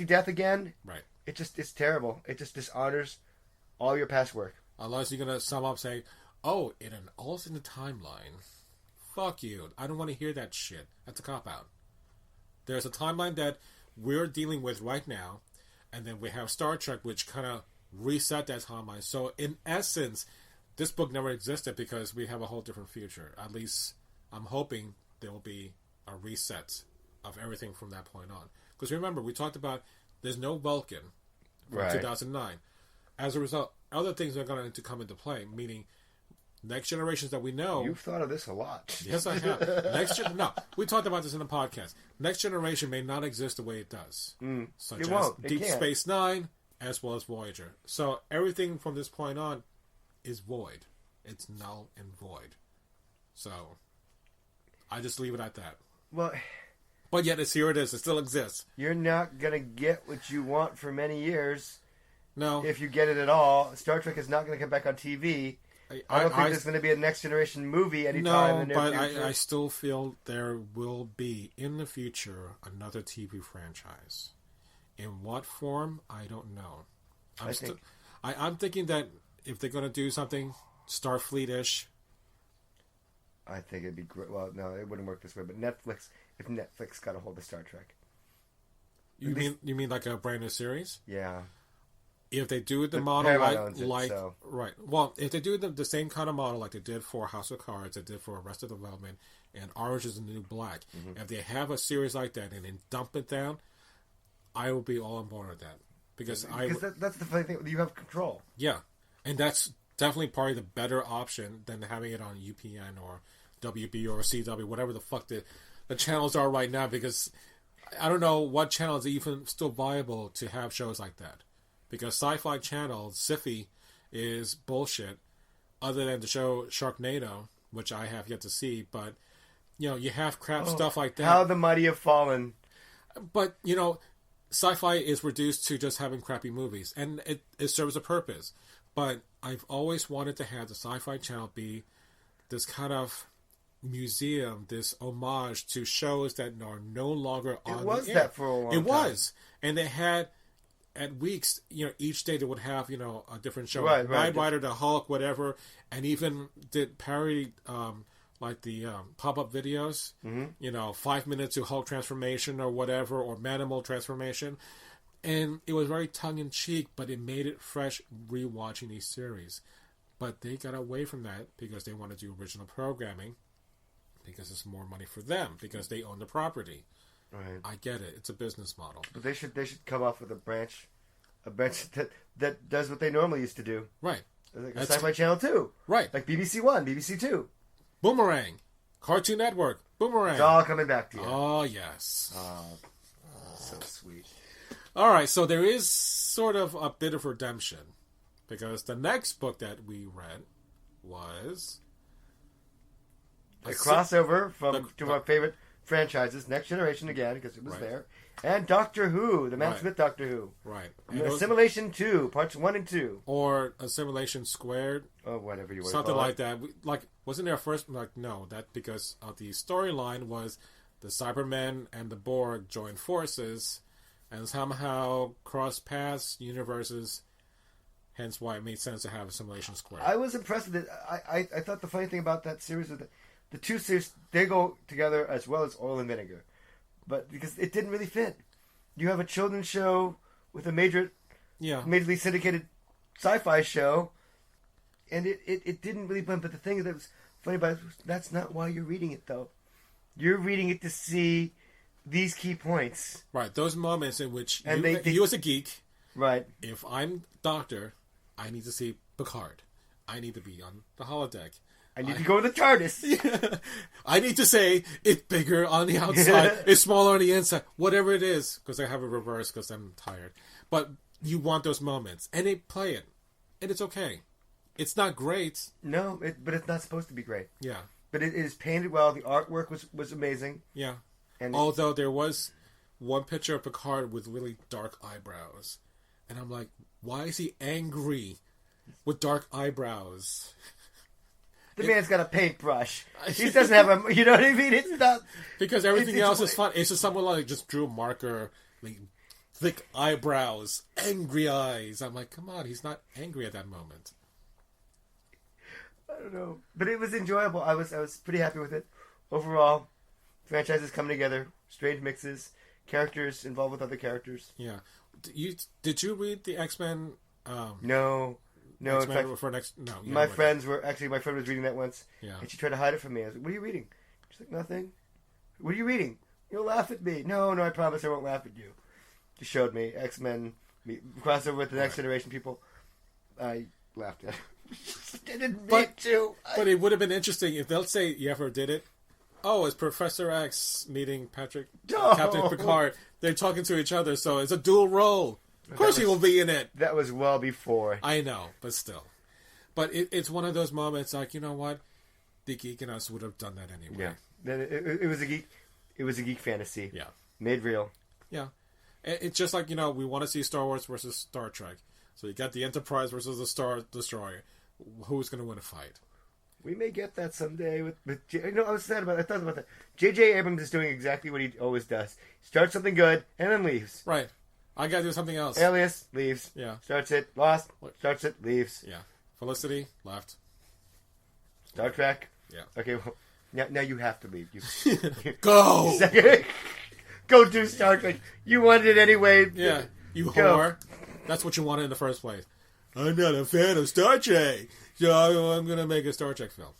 death again. Right. It's terrible. It just dishonors all your past work. Unless you're going to sum up saying, oh, in an alternate timeline. Fuck you. I don't want to hear that shit. That's a cop-out. There's a timeline that we're dealing with right now, and then we have Star Trek, which kind of reset that timeline. So, in essence, this book never existed because we have a whole different future. At least, I'm hoping there will be a reset of everything from that point on. Because remember, we talked about there's no Vulcan from Right. 2009. As a result, other things are going to come into play, meaning next generations that we know. You've thought of this a lot. Yes, I have. No, we talked about this in the podcast. Next generation may not exist the way it does, such It as won't. It Deep can't. Space Nine, as well as Voyager. So everything from this point on is void. It's null and void. So I just leave it at that. Well, But yet, here it is. It still exists. you're not gonna get what you want for many years No, if you get it at all. Star Trek is not gonna come back on TV. I don't think there's going to be a next generation movie anytime in the near but future. I still feel there will be in the future another TV franchise. In what form, I don't know. I'm thinking that if they're going to do something Starfleet-ish, I think it'd be great. Well, no, it wouldn't work this way. But if Netflix got a hold of Star Trek, you mean like a brand new series? yeah, If they do the But model Paramount owns it, so. right, well, if they do the same kind of model like they did for House of Cards, they did for Arrested Development, and Orange is the New Black, if they have a series like that and then dump it down, I will be all on board with that because that's the funny thing. You have control. yeah, and that's definitely probably the better option than having it on UPN or WB or CW, whatever the fuck the channels are right now. Because I don't know what channel is even still viable to have shows like that. Because Sci-Fi Channel, Scifi, is bullshit, other than the show Sharknado, which I have yet to see. But, you have crap stuff like that. How the mighty have fallen. But, Sci-Fi is reduced to just having crappy movies. And it serves a purpose. But I've always wanted to have the Sci-Fi Channel be this kind of museum, this homage to shows that are no longer on the air. It was that for a long time. It was. And they had... At weeks, each day they would have, a different show. Right. Knight Rider, the Hulk, whatever, and even did parody, like the pop-up videos. 5 minutes to Hulk transformation or whatever, or Manimal transformation, and it was very tongue-in-cheek, but it made it fresh rewatching these series. But they got away from that because they want to do original programming, because it's more money for them, because they own the property. Right. I get it. It's a business model. But they should come off with a branch that does what they normally used to do. Right. Like a Sci-Fi Channel 2. Right. Like BBC 1, BBC 2. Boomerang. Cartoon Network. Boomerang. It's all coming back to you. Oh, yes. So sweet. All right, so there is sort of a bit of redemption. Because the next book that we read was... A crossover from our favorite franchises, Next Generation again, because it was Right. there, and Doctor Who, the Matt Right. Smith Doctor Who. Right. Assimilation 2, parts 1 and 2. Or Assimilation Squared. Oh, whatever you want Something to call like that. Wasn't there a first... no, that because the storyline was the Cybermen and the Borg joined forces and somehow cross paths universes, hence why it made sense to have Assimilation Squared. I was impressed with it. I thought the funny thing about that series was that the two series, they go together as well as Oil and Vinegar. But because it didn't really fit. You have a children's show with a majorly syndicated sci-fi show, and it didn't really blend. But the thing that was funny about it was that's not why you're reading it, though. You're reading it to see these key points. Right, those moments in which And you as a geek, right? if I'm Doctor, I need to see Picard. I need to be on the holodeck. I need to go to the TARDIS. I need to say it's bigger on the outside, it's smaller on the inside, whatever it is, because I have it reversed because I'm tired. But you want those moments, and they play it, and it's okay. It's not great. No, but it's not supposed to be great. Yeah. But it is painted well. The artwork was amazing. Yeah. And although there was one picture of Picard with really dark eyebrows, and I'm like, why is he angry with dark eyebrows? The man's got a paintbrush. He doesn't have a... You know what I mean? It's not... Because everything else is fun. It's just someone like just drew a marker, like thick eyebrows, angry eyes. I'm like, come on, he's not angry at that moment. I don't know. But it was enjoyable. I was pretty happy with it. Overall, franchises coming together, strange mixes, characters involved with other characters. Yeah. Did you read the X-Men... No, in fact, my friend was reading that once, and she tried to hide it from me. I was like, "What are you reading?" She's like, "Nothing." "What are you reading?" "You'll laugh at me." No, I promise I won't laugh at you. She showed me X-Men crossover with the Next Generation people. I laughed at her. Didn't mean to. But it would have been interesting if, let's say, you ever did it. Oh, it's Professor X meeting Captain Picard. They're talking to each other, so it's a dual role. Of course he will be in it. That was well before. I know, but still. But it's one of those moments like, you know what? The geek in us would have done that anyway. Yeah. It was a geek. It was a geek fantasy. Yeah. Made real. Yeah. It's just like, we want to see Star Wars versus Star Trek. So you got the Enterprise versus the Star Destroyer. Who's going to win a fight? I may get that someday. I was sad about it. I thought about that. J.J. Abrams is doing exactly what he always does. Starts something good and then leaves. Right. I gotta do something else. Alias, leaves. Yeah. Starts it, Lost, starts it, leaves. Yeah. Felicity, left. Star Trek. Yeah. Okay, well, now you have to leave. Go! Go do Star Trek. You wanted it anyway. Yeah. You whore. That's what you wanted in the first place. I'm not a fan of Star Trek, so I'm gonna make a Star Trek film.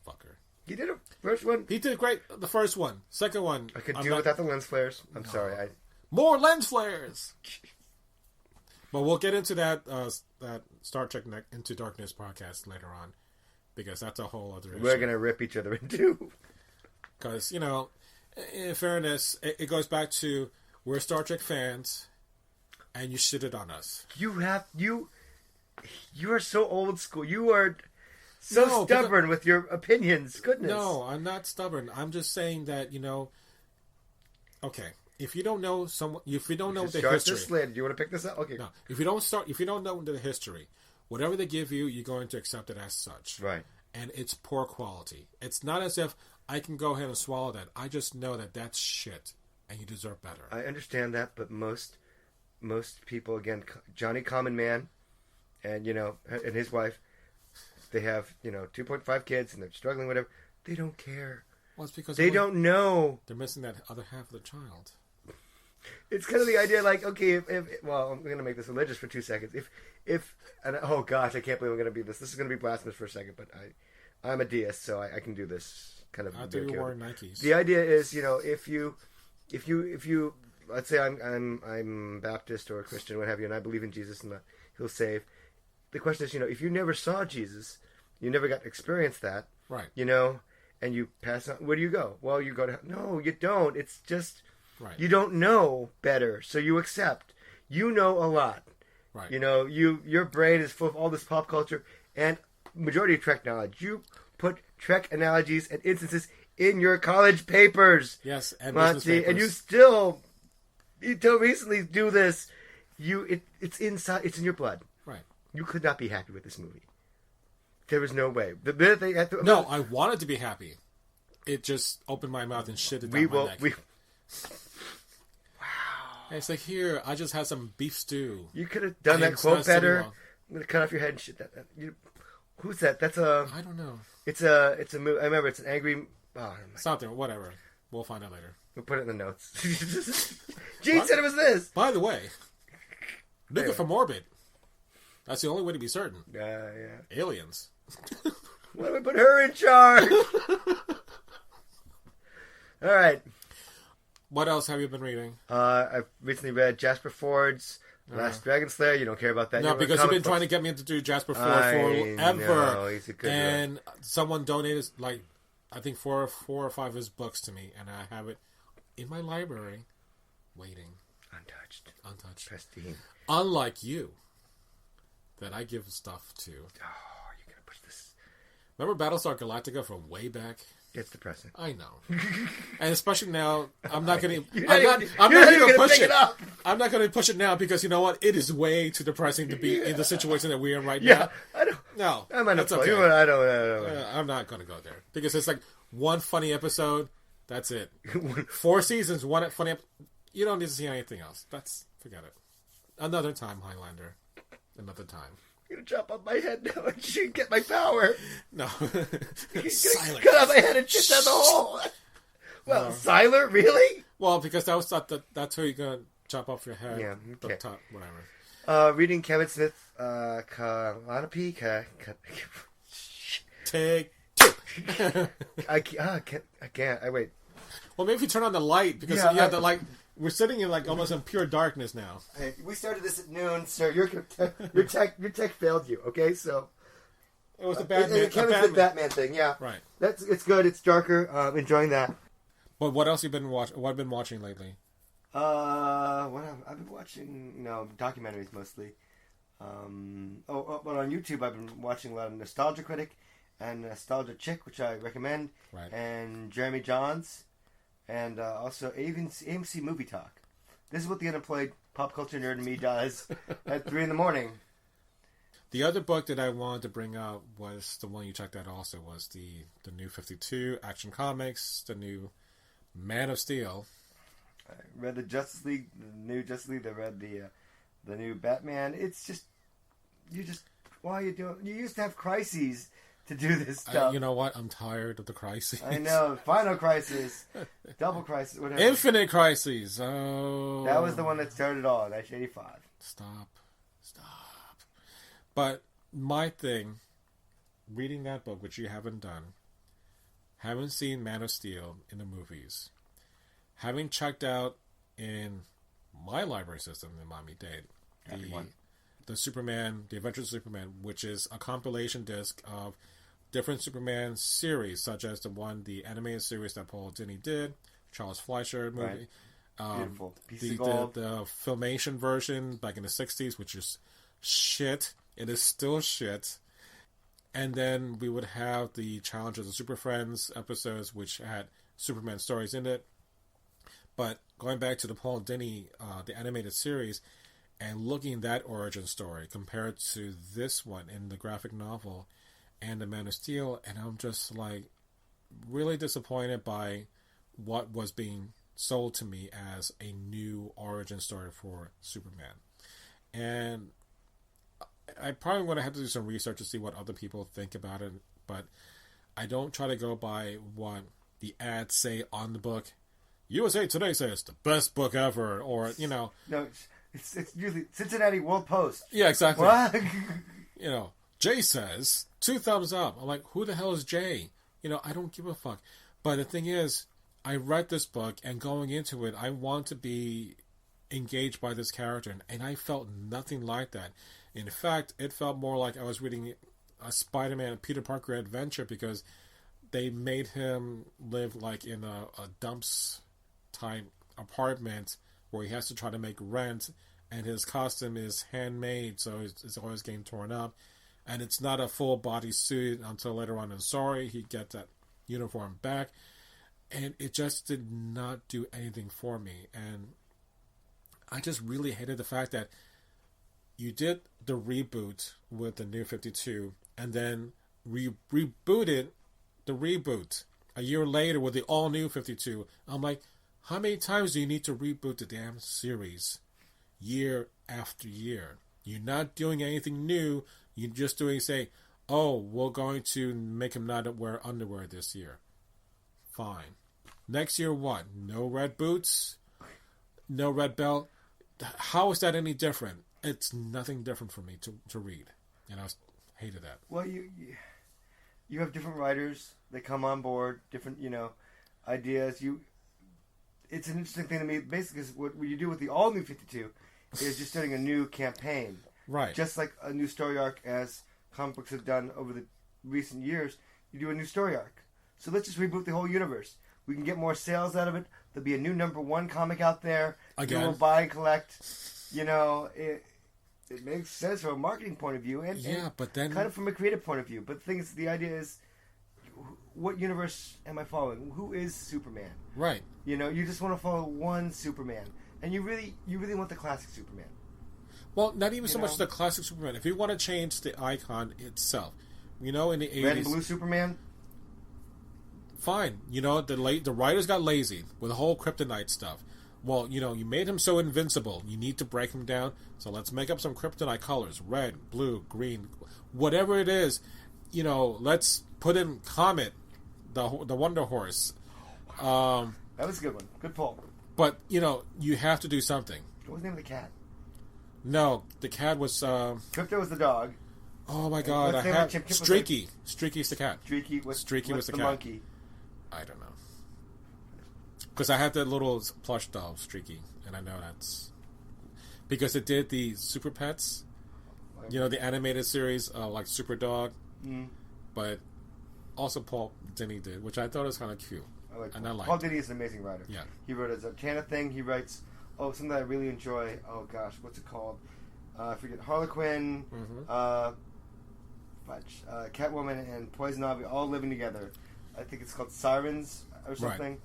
Fucker. He did a first one. He did great. The first one. Second one. I could do without the lens flares. I'm sorry. More lens flares. But we'll get into that Star Trek Into Darkness podcast later on, because that's a whole other issue. We're gonna rip each other in two. Because in fairness, it goes back to we're Star Trek fans, and you shitted on us. You are so old school. You are so stubborn with your opinions. Goodness. No, I'm not stubborn. I'm just saying that okay. If you don't know the history, do you want to pick this up? Okay. No, if you don't know the history, whatever they give you, you're going to accept it as such. Right. And it's poor quality. It's not as if I can go ahead and swallow that. I just know that that's shit, and you deserve better. I understand that, but most people, again, Johnny Common Man, and and his wife, they have 2.5 kids, and they're struggling, whatever. They don't care. Well, it's because they don't know. They're missing that other half of the child. It's kind of the idea, like, okay, well, I'm going to make this religious for 2 seconds. And oh gosh, I can't believe I'm going to be this. This is going to be blasphemous for a second, but I'm a deist, so I can do this kind of. After you wore Nikes. The idea is, if you, let's say I'm Baptist or a Christian, what have you, and I believe in Jesus and that He'll save. The question is, if you never saw Jesus, you never got to experience that, right? And you pass on. Where do you go? Well, you go to. No, you don't. It's just. Right. You don't know better, so you accept. You know a lot. Right. Your brain is full of all this pop culture and majority of Trek knowledge. You put Trek analogies and instances in your college papers. Yes, and Monty, business papers. and you still, until recently, do this. It's inside. It's in your blood. Right. You could not be happy with this movie. There was no way. The minute they had to, No, I wanted to be happy. It just opened my mouth and shit it down my neck. And it's like, here, I just had some beef stew. You could have done that quote better. I'm gonna cut off your head and shit. Who's that? That's a. I don't know. It's a movie. I remember it's an angry. Oh, Something, whatever. We'll find out later. we'll put it in the notes. Gene said it was this. By the way, nuke from orbit. That's the only way to be certain. Yeah. Aliens. Why do we put her in charge? All right. What else have you been reading? I've recently read Jasper Ford's Last Dragon Slayer. You don't care about that. No, because you've been trying to get me to do Jasper Ford forever. know, he's a good and someone donated, like, I think four or five of his books to me, and I have it in my library, waiting. Untouched. Pristine. Unlike you, that I give stuff to. Oh, you're going to push this. Remember Battlestar Galactica from way back? It's depressing. I know. And especially now, I'm not going to... You're I'm not not even going to gonna push pick it. it up. I'm not going to push it now because, you know what? It is way too depressing to be in the situation that we're in right Yeah, now. I don't. No, I'm not that's okay. okay. I don't. I'm not going to go there. Because it's like one funny episode, that's it. 4 seasons, one funny you don't need to see anything else. Forget it. Another time, Highlander. Another time. You're going to chop off my head now and shoot, get my power. No. Silent. Cut off my head and shit down the hole. Well, Siler, really? Well, because that's where you're going to chop off your head. Yeah, okay. The top, whatever. Reading Kevin Smith, Calliope. Take 2. I can't. I wait. Well, maybe if you turn on the light, because the light. We're sitting in like almost in pure darkness now. Hey, we started this at noon, sir. Your tech failed you. Okay, so it was the Batman. Kevin Smith Batman thing. Yeah, right. It's good. It's darker. Enjoying that. But what else have you been watching? What have you been watching lately? I've been watching documentaries mostly. But on YouTube I've been watching a lot of Nostalgia Critic and Nostalgia Chick, which I recommend, right. And Jeremy Johns, and also AMC Movie Talk. This is what the unemployed pop culture nerd in me does at 3 a.m. The other book that I wanted to bring up was the one you checked out also, was the new 52 Action Comics, the new Man of Steel. I read the Justice League, the new Justice League. I read the new Batman. It's just, why are you doing? You used to have crises to do this stuff. You know what? I'm tired of the crises. I know. Final Crisis, Double Crisis, whatever. Infinite Crises. Oh, that was the one that started all in 1985. Stop. But my thing, reading that book, which you haven't done, haven't seen Man of Steel in the movies, having checked out in my library system in Miami-Dade the Superman, the Adventures of Superman, which is a compilation disc of different Superman series, such as the animated series that Paul Dini did, Charles Fleischer movie. Right. Beautiful. Piece of gold. The Filmation version back in the 60s, which is shit. It is still shit. And then we would have the Challenge of the Super Friends episodes, which had Superman stories in it. But going back to the Paul Dini, the animated series, and looking at that origin story compared to this one in the graphic novel and the Man of Steel, and I'm just like really disappointed by what was being sold to me as a new origin story for Superman. And I probably going to have to do some research to see what other people think about it, but I don't try to go by what the ads say on the book. USA Today says the best book ever, or No, it's usually Cincinnati World Post. Yeah, exactly. What? Jay says 2 thumbs up. I'm like, who the hell is Jay? I don't give a fuck. But the thing is, I read this book, and going into it, I want to be engaged by this character, and I felt nothing like that. In fact, it felt more like I was reading a Spider-Man Peter Parker adventure, because they made him live like in a dumps type apartment where he has to try to make rent, and his costume is handmade, so it's always getting torn up, and it's not a full body suit until later on in the story he gets that uniform back. and it just did not do anything for me. And I just really hated the fact that you did the reboot with the New 52, and then rebooted the reboot a year later with the all new 52. I'm like, how many times do you need to reboot the damn series year after year? You're not doing anything new. You're just doing, say, oh, we're going to make him not wear underwear this year. Fine. Next year, what? No red boots? No red belt? How is that any different? It's nothing different for me to read. And I hated that. Well, you have different writers that come on board, different, ideas. It's an interesting thing to me. Basically, what you do with the all new 52 is just starting a new campaign. Right. Just like a new story arc, as comic books have done over the recent years, you do a new story arc. So let's just reboot the whole universe. We can get more sales out of it. There'll be a new #1 comic out there. Again. People will buy and collect. It makes sense from a marketing point of view, and but then kind of from a creative point of view. But the thing is, the idea is, what universe am I following? Who is Superman? Right. You just want to follow one Superman, and you really want the classic Superman. Well, not even so much the classic Superman. If you want to change the icon itself, in the 80s... Red and blue Superman? Fine. The writers got lazy with the whole kryptonite stuff. Well, you made him so invincible. You need to break him down. So let's make up some kryptonite colors. Red, blue, green. Whatever it is, let's put in Comet, the Wonder Horse. That was a good one. Good pull. But, you have to do something. What was the name of the cat? No, the cat was... Crypto was the dog. Oh my god, I have... Streaky. Streaky's the cat. Streaky was the cat. Monkey. I don't know. Because I have that little plush doll, Streaky, and I know that's... Because it did the Super Pets, the animated series, like Super Dog, but also Paul Dini did, which I thought was kind of cute. Paul Dini is an amazing writer. Yeah. He wrote a Zatanna thing. He writes, something that I really enjoy. Oh gosh, what's it called? I forget. Harlequin, Catwoman, and Poison Ivy all living together. I think it's called Sirens or something. Right.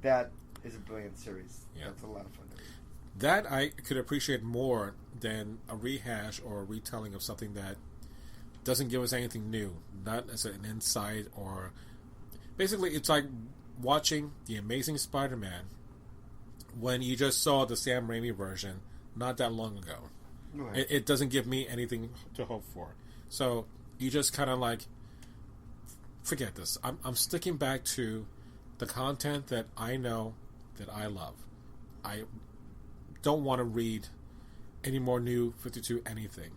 That is a brilliant series. Yeah. That's a lot of fun to read. That I could appreciate more than a rehash or a retelling of something that doesn't give us anything new. Not as an insight or... Basically, it's like watching The Amazing Spider-Man when you just saw the Sam Raimi version not that long ago. Right. It doesn't give me anything to hope for. So you just kind of like, forget this. I'm sticking back to the content that I know that I love. I don't want to read any more new 52 anything.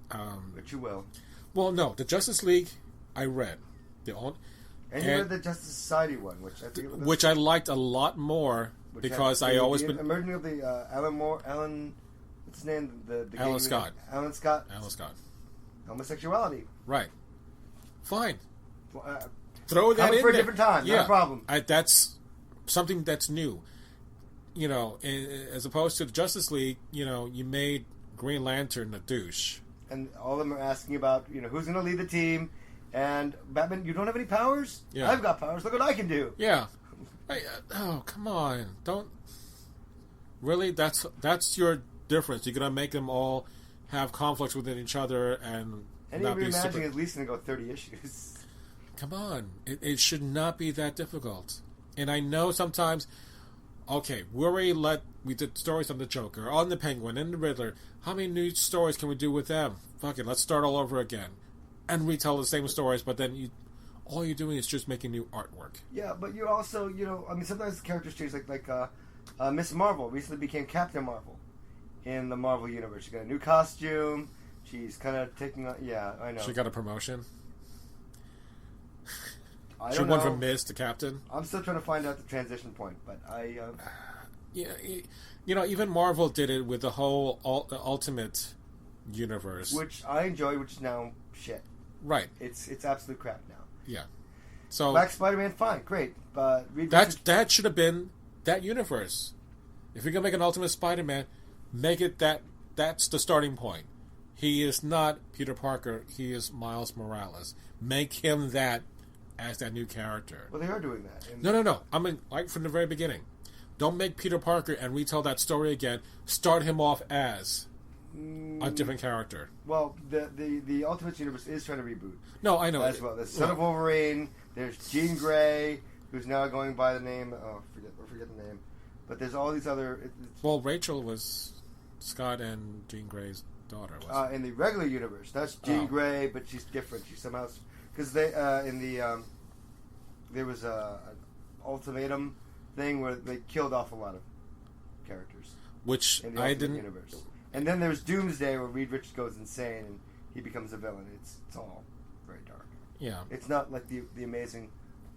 But you will. Well, no. The Justice League, I read. And you read the Justice Society one, which I liked a lot more because I always been... Emerging of the Alan, what's his name? Alan Scott. Alan Scott. Homosexuality. Right. Fine. Throw that in for there. A different time. Yeah. Not a problem. That's something that's new. As opposed to the Justice League, you made Green Lantern a douche. And all of them are asking about, who's going to lead the team. And Batman, you don't have any powers? Yeah. I've got powers. Look what I can do. Yeah. Come on. Don't... Really? That's your difference. You're going to make them all have conflicts within each other and not be super... reimagining at least going to go 30 issues. Come on. It should not be that difficult. And I know sometimes... Okay, we did stories on the Joker, on the Penguin, and the Riddler. How many new stories can we do with them? Fuck it, let's start all over again. And retell the same stories, but then all you're doing is just making new artwork. Yeah, but you also, sometimes the characters change. Like Miss Marvel recently became Captain Marvel in the Marvel Universe. She got a new costume. She's kind of taking on... Yeah, I know. She got a promotion? She went from Miss to Captain? I'm still trying to find out the transition point, but I... even Marvel did it with the whole Ultimate Universe. Which I enjoy, which is now shit. Right. It's absolute crap now. Yeah. So Black Spider-Man, fine, great. That should have been that universe. If you're going to make an Ultimate Spider-Man, make it that's the starting point. He is not Peter Parker, he is Miles Morales. Make him that as that new character. Well, they are doing that. No. I mean, like from the very beginning. Don't make Peter Parker and retell that story again. Start him off as a different character. Well, the Ultimate Universe is trying to reboot. No, I know. As well. The Son of Wolverine, there's Jean Grey, who's now going by the name... Oh, forget the name. But there's all these other... Well, Rachel was Scott and Jean Grey's daughter, wasn't in the regular universe. That's Jean Grey, but she's different. She's somehow... Because they in the... there was an ultimatum thing where they killed off a lot of characters. Which in the I Ultimate didn't... Universe. And then there's Doomsday, where Reed Richards goes insane and he becomes a villain. It's all very dark. Yeah. It's not like the amazing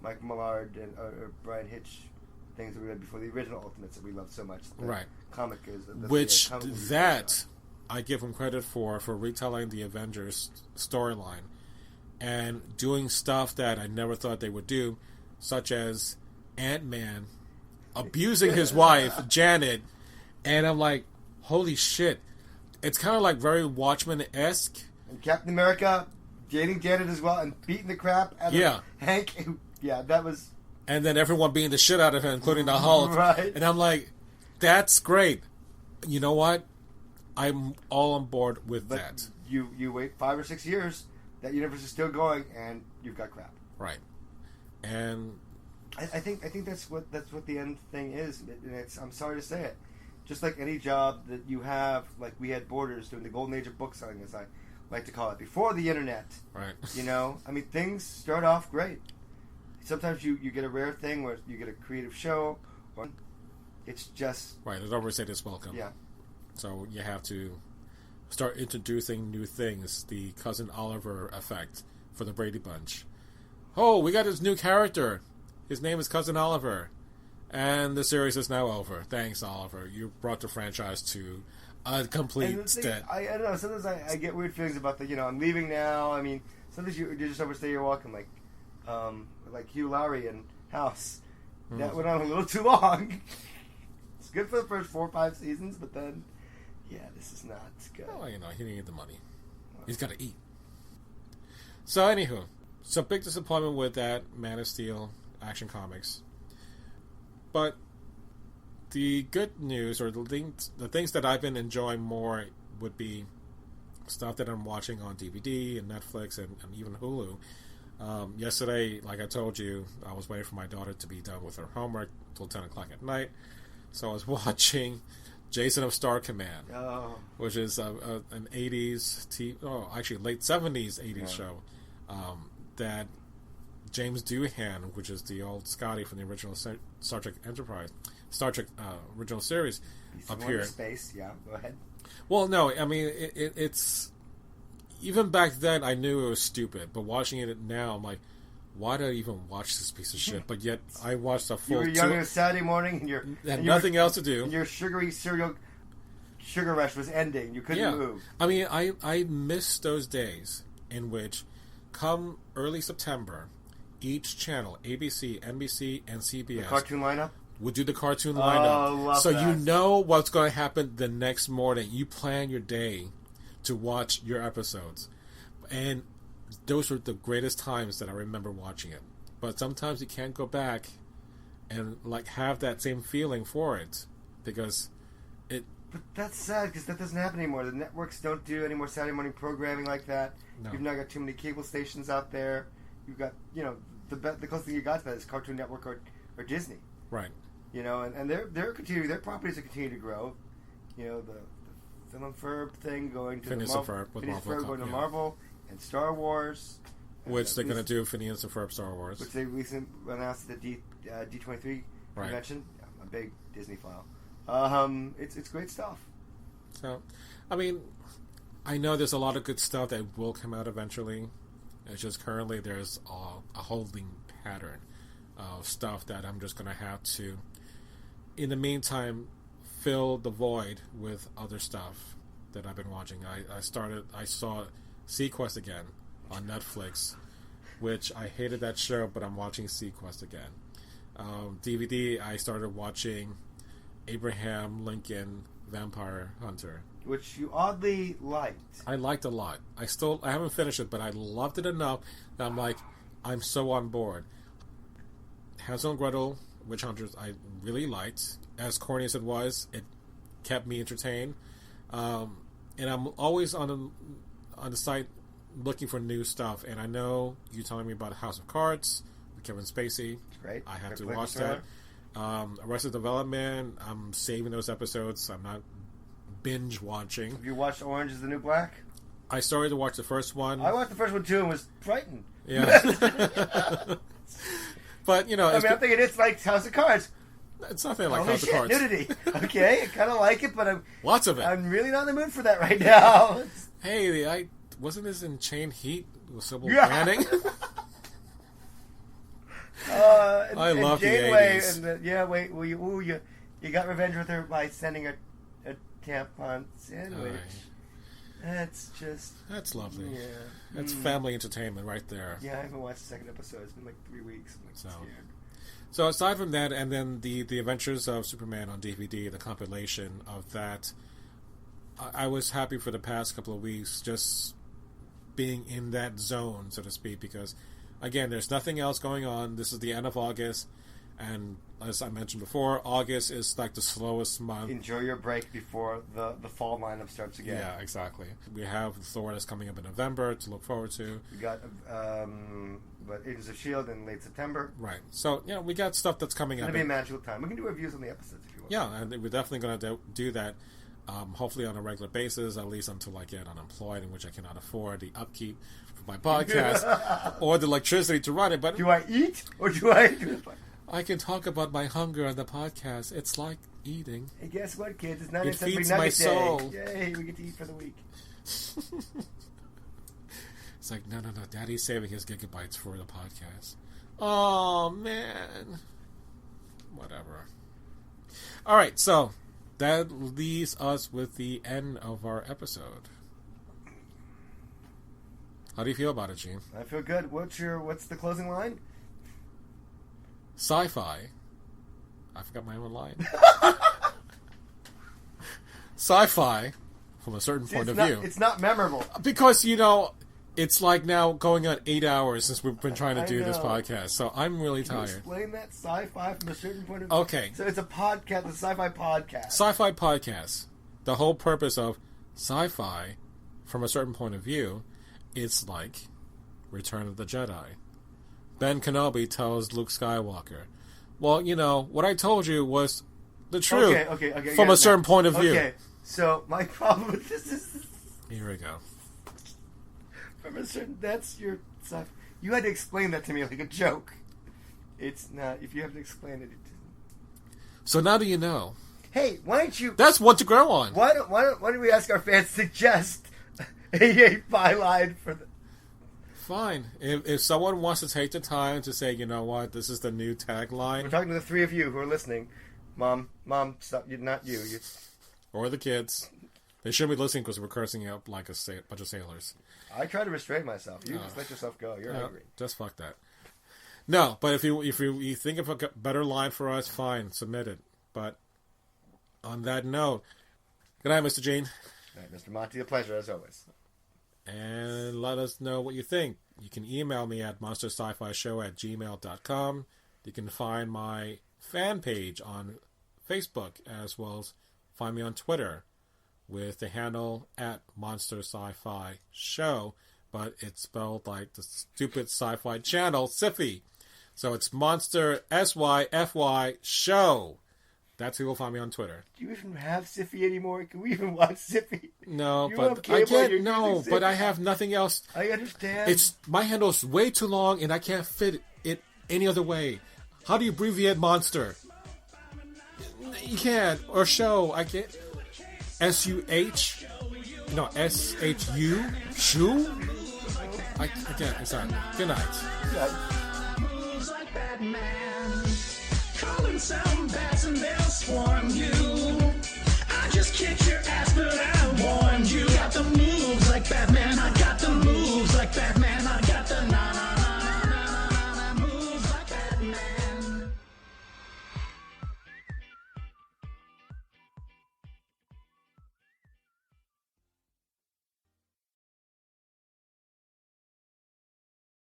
Mike Millard and or Brian Hitch things that we read before, the original Ultimates that we love so much. Right. Comic is... Which, that, I give him credit for retelling the Avengers storyline and doing stuff that I never thought they would do, such as Ant-Man abusing his wife, Janet, and I'm like, holy shit. It's kind of like very Watchmen-esque. And Captain America dating Janet as well and beating the crap out of Hank. Yeah, that was... And then everyone beating the shit out of him, including the Hulk. Right. And I'm like, that's great. You know what? I'm all on board with that. You wait 5 or 6 years, that universe is still going, and you've got crap. Right. And I think that's what the end thing is. And I'm sorry to say it. Just like any job that you have, like we had Borders doing the golden age of book selling, as I like to call it, before the internet. Right. You know, I mean, things start off great. Sometimes you get a rare thing where you get a creative show, or it's just... Right, there's always this welcome. Yeah. So you have to start introducing new things, the Cousin Oliver effect for the Brady Bunch. Oh, we got this new character. His name is Cousin Oliver. And the series is now over. Thanks, Oliver. You brought the franchise to a complete state. I don't know, sometimes I get weird feelings about I'm leaving now. I mean, sometimes you just overstay your welcome, like Hugh Laurie in House. That went on a little too long. It's good for the first 4 or 5 seasons, but then, this is not good. Oh, he needed the money. He's got to eat. So, anywho, big disappointment with that Man of Steel Action Comics. But the good news, or the things that I've been enjoying more, would be stuff that I'm watching on DVD and Netflix and even Hulu. Yesterday, like I told you, I was waiting for my daughter to be done with her homework till 10 o'clock at night. So I was watching Jason of Star Command, which is an 80s, actually late 70s 80s show that James Doohan, which is the old Scotty from the original Star Trek original series, appeared. Space, go ahead. Well, no, I mean it's even back then I knew it was stupid, but watching it now, I'm like, why did I even watch this piece of shit? But yet I watched a full. You were young on a Saturday morning, and nothing else to do. And your sugary cereal sugar rush was ending. You couldn't move. I mean, I miss those days in which, come early September, each channel, ABC, NBC, and CBS, the cartoon lineup would do the cartoon lineup. Love so that. You know what's going to happen the next morning. You plan your day to watch your episodes, and those were the greatest times that I remember watching it. But sometimes you can't go back and have that same feeling for it because it. But that's sad because that doesn't happen anymore. The networks don't do any more Saturday morning programming like that. No. You've now got too many cable stations out there. You've got the closest thing you got to that is Cartoon Network or Disney. Right. And they're continuing. Their properties are continuing to grow. The Phil and Ferb thing going to Phineas and Ferb with Marvel, going to Marvel and Star Wars, which they're going to do Phineas and Ferb Star Wars, which they recently announced at the D23 convention. Yeah, a big Disney file. It's great stuff. So, I mean, I know there's a lot of good stuff that will come out eventually. It's just currently there's a holding pattern of stuff that I'm just going to have to, in the meantime, fill the void with other stuff that I've been watching. I saw Sequest again on Netflix, which I hated that show, but I'm watching Sequest again. DVD, I started watching Abraham Lincoln Vampire Hunter, which you oddly liked. I liked a lot. I haven't finished it, but I loved it enough that I'm like, I'm so on board. Hansel and Gretel, Witch Hunters, I really liked. As corny as it was, it kept me entertained. And I'm always on the site looking for new stuff. And I know you telling me about House of Cards with Kevin Spacey. It's great. I have to Great watch that. Arrested Development, I'm saving those episodes. I'm not binge watching. Have you watched Orange is the New Black? I started to watch the first one. I watched the first one too and was frightened. Yeah. But, you know... I'm thinking it's like House of Cards. It's nothing like Holy House of shit, Cards. nudity. Okay, I kind of like it, but Lots of it. I'm really not in the mood for that right now. Hey, wasn't this in Chain Heat with Sybil Yeah. Manning? I and love the Janeway 80s. You got revenge with her by sending a tampon sandwich. That's lovely. Yeah. That's family entertainment right there. Yeah, I haven't watched the second episode. It's been like 3 weeks. I'm scared. So aside from that, and then the Adventures of Superman on DVD, the compilation of that, I was happy for the past couple of weeks just being in that zone, so to speak, because, again, there's nothing else going on. This is the end of August, and as I mentioned before, August is like the slowest month. Enjoy your break before the fall lineup starts again. Yeah, exactly. We have Thor that's coming up in November to look forward to. We got Agents of S.H.I.E.L.D. in late September. Right. So, we got stuff that's coming It's up. going to be a magical time. We can do reviews on the episodes if you want. Yeah, and we're definitely going to do that, hopefully on a regular basis, at least until I get unemployed, in which I cannot afford the upkeep for my podcast or the electricity to run it. But do I eat or do I do I can talk about my hunger on the podcast. It's like eating. Hey, guess what, kids? It's not It Assembly feeds Nugget my soul. Day. Yay, we get to eat for the week. It's like, no. Daddy's saving his gigabytes for the podcast. Oh, man. Whatever. All right, so that leaves us with the end of our episode. How do you feel about it, Gene? I feel good. What's the closing line? Sci-fi. I forgot my own line. Sci-fi, from a certain point of view. It's not memorable. Because, it's like now going on 8 hours since we've been trying to do this podcast. So I'm really tired. Explain that sci-fi from a certain point of view. Okay. So it's a podcast, a sci-fi podcast. Sci-fi podcast. The whole purpose of sci-fi, from a certain point of view, it's like Return of the Jedi. Ben Kenobi tells Luke Skywalker, well, what I told you was the truth okay, from a certain point of view. Okay, so my problem with this is... Here we go. From a certain... That's your stuff. You had to explain that to me like a joke. It's not... If you have to explain it... So now do you know? Hey, why don't you... That's what to grow on. Why don't we ask our fans to suggest a byline for the... Fine. If someone wants to take the time to say, you know what, this is the new tagline. We're talking to the three of you who are listening. Mom, stop. Not you. Or the kids. They shouldn't be listening because we're cursing out like a bunch of sailors. I try to restrain myself. You just let yourself go. You're angry. Just fuck that. No, but if you think of a better line for us, fine, submit it. But on that note, good night, Mr. Gene. All right, Mr. Monty, a pleasure as always. And let us know what you think. You can email me at monstersci-fi@gmail.com. You can find my fan page on Facebook, as well as find me on Twitter with the handle at Monster Sci-Fi Show, but it's spelled like the stupid sci-fi channel, Scifi. So it's Monster SYFY Show. That's who will find me on Twitter. Do you even have Scifi anymore? Can we even watch Scifi? No, you but I can't. No, but I have nothing else. I understand. My handle's way too long, and I can't fit it any other way. How do you abbreviate monster? You can't. Or show. I can't. SUH? No, SHU? Shoe? I can't. Sorry. Good night. Yeah. Moves like Batman, calling some bats and they'll swarm you.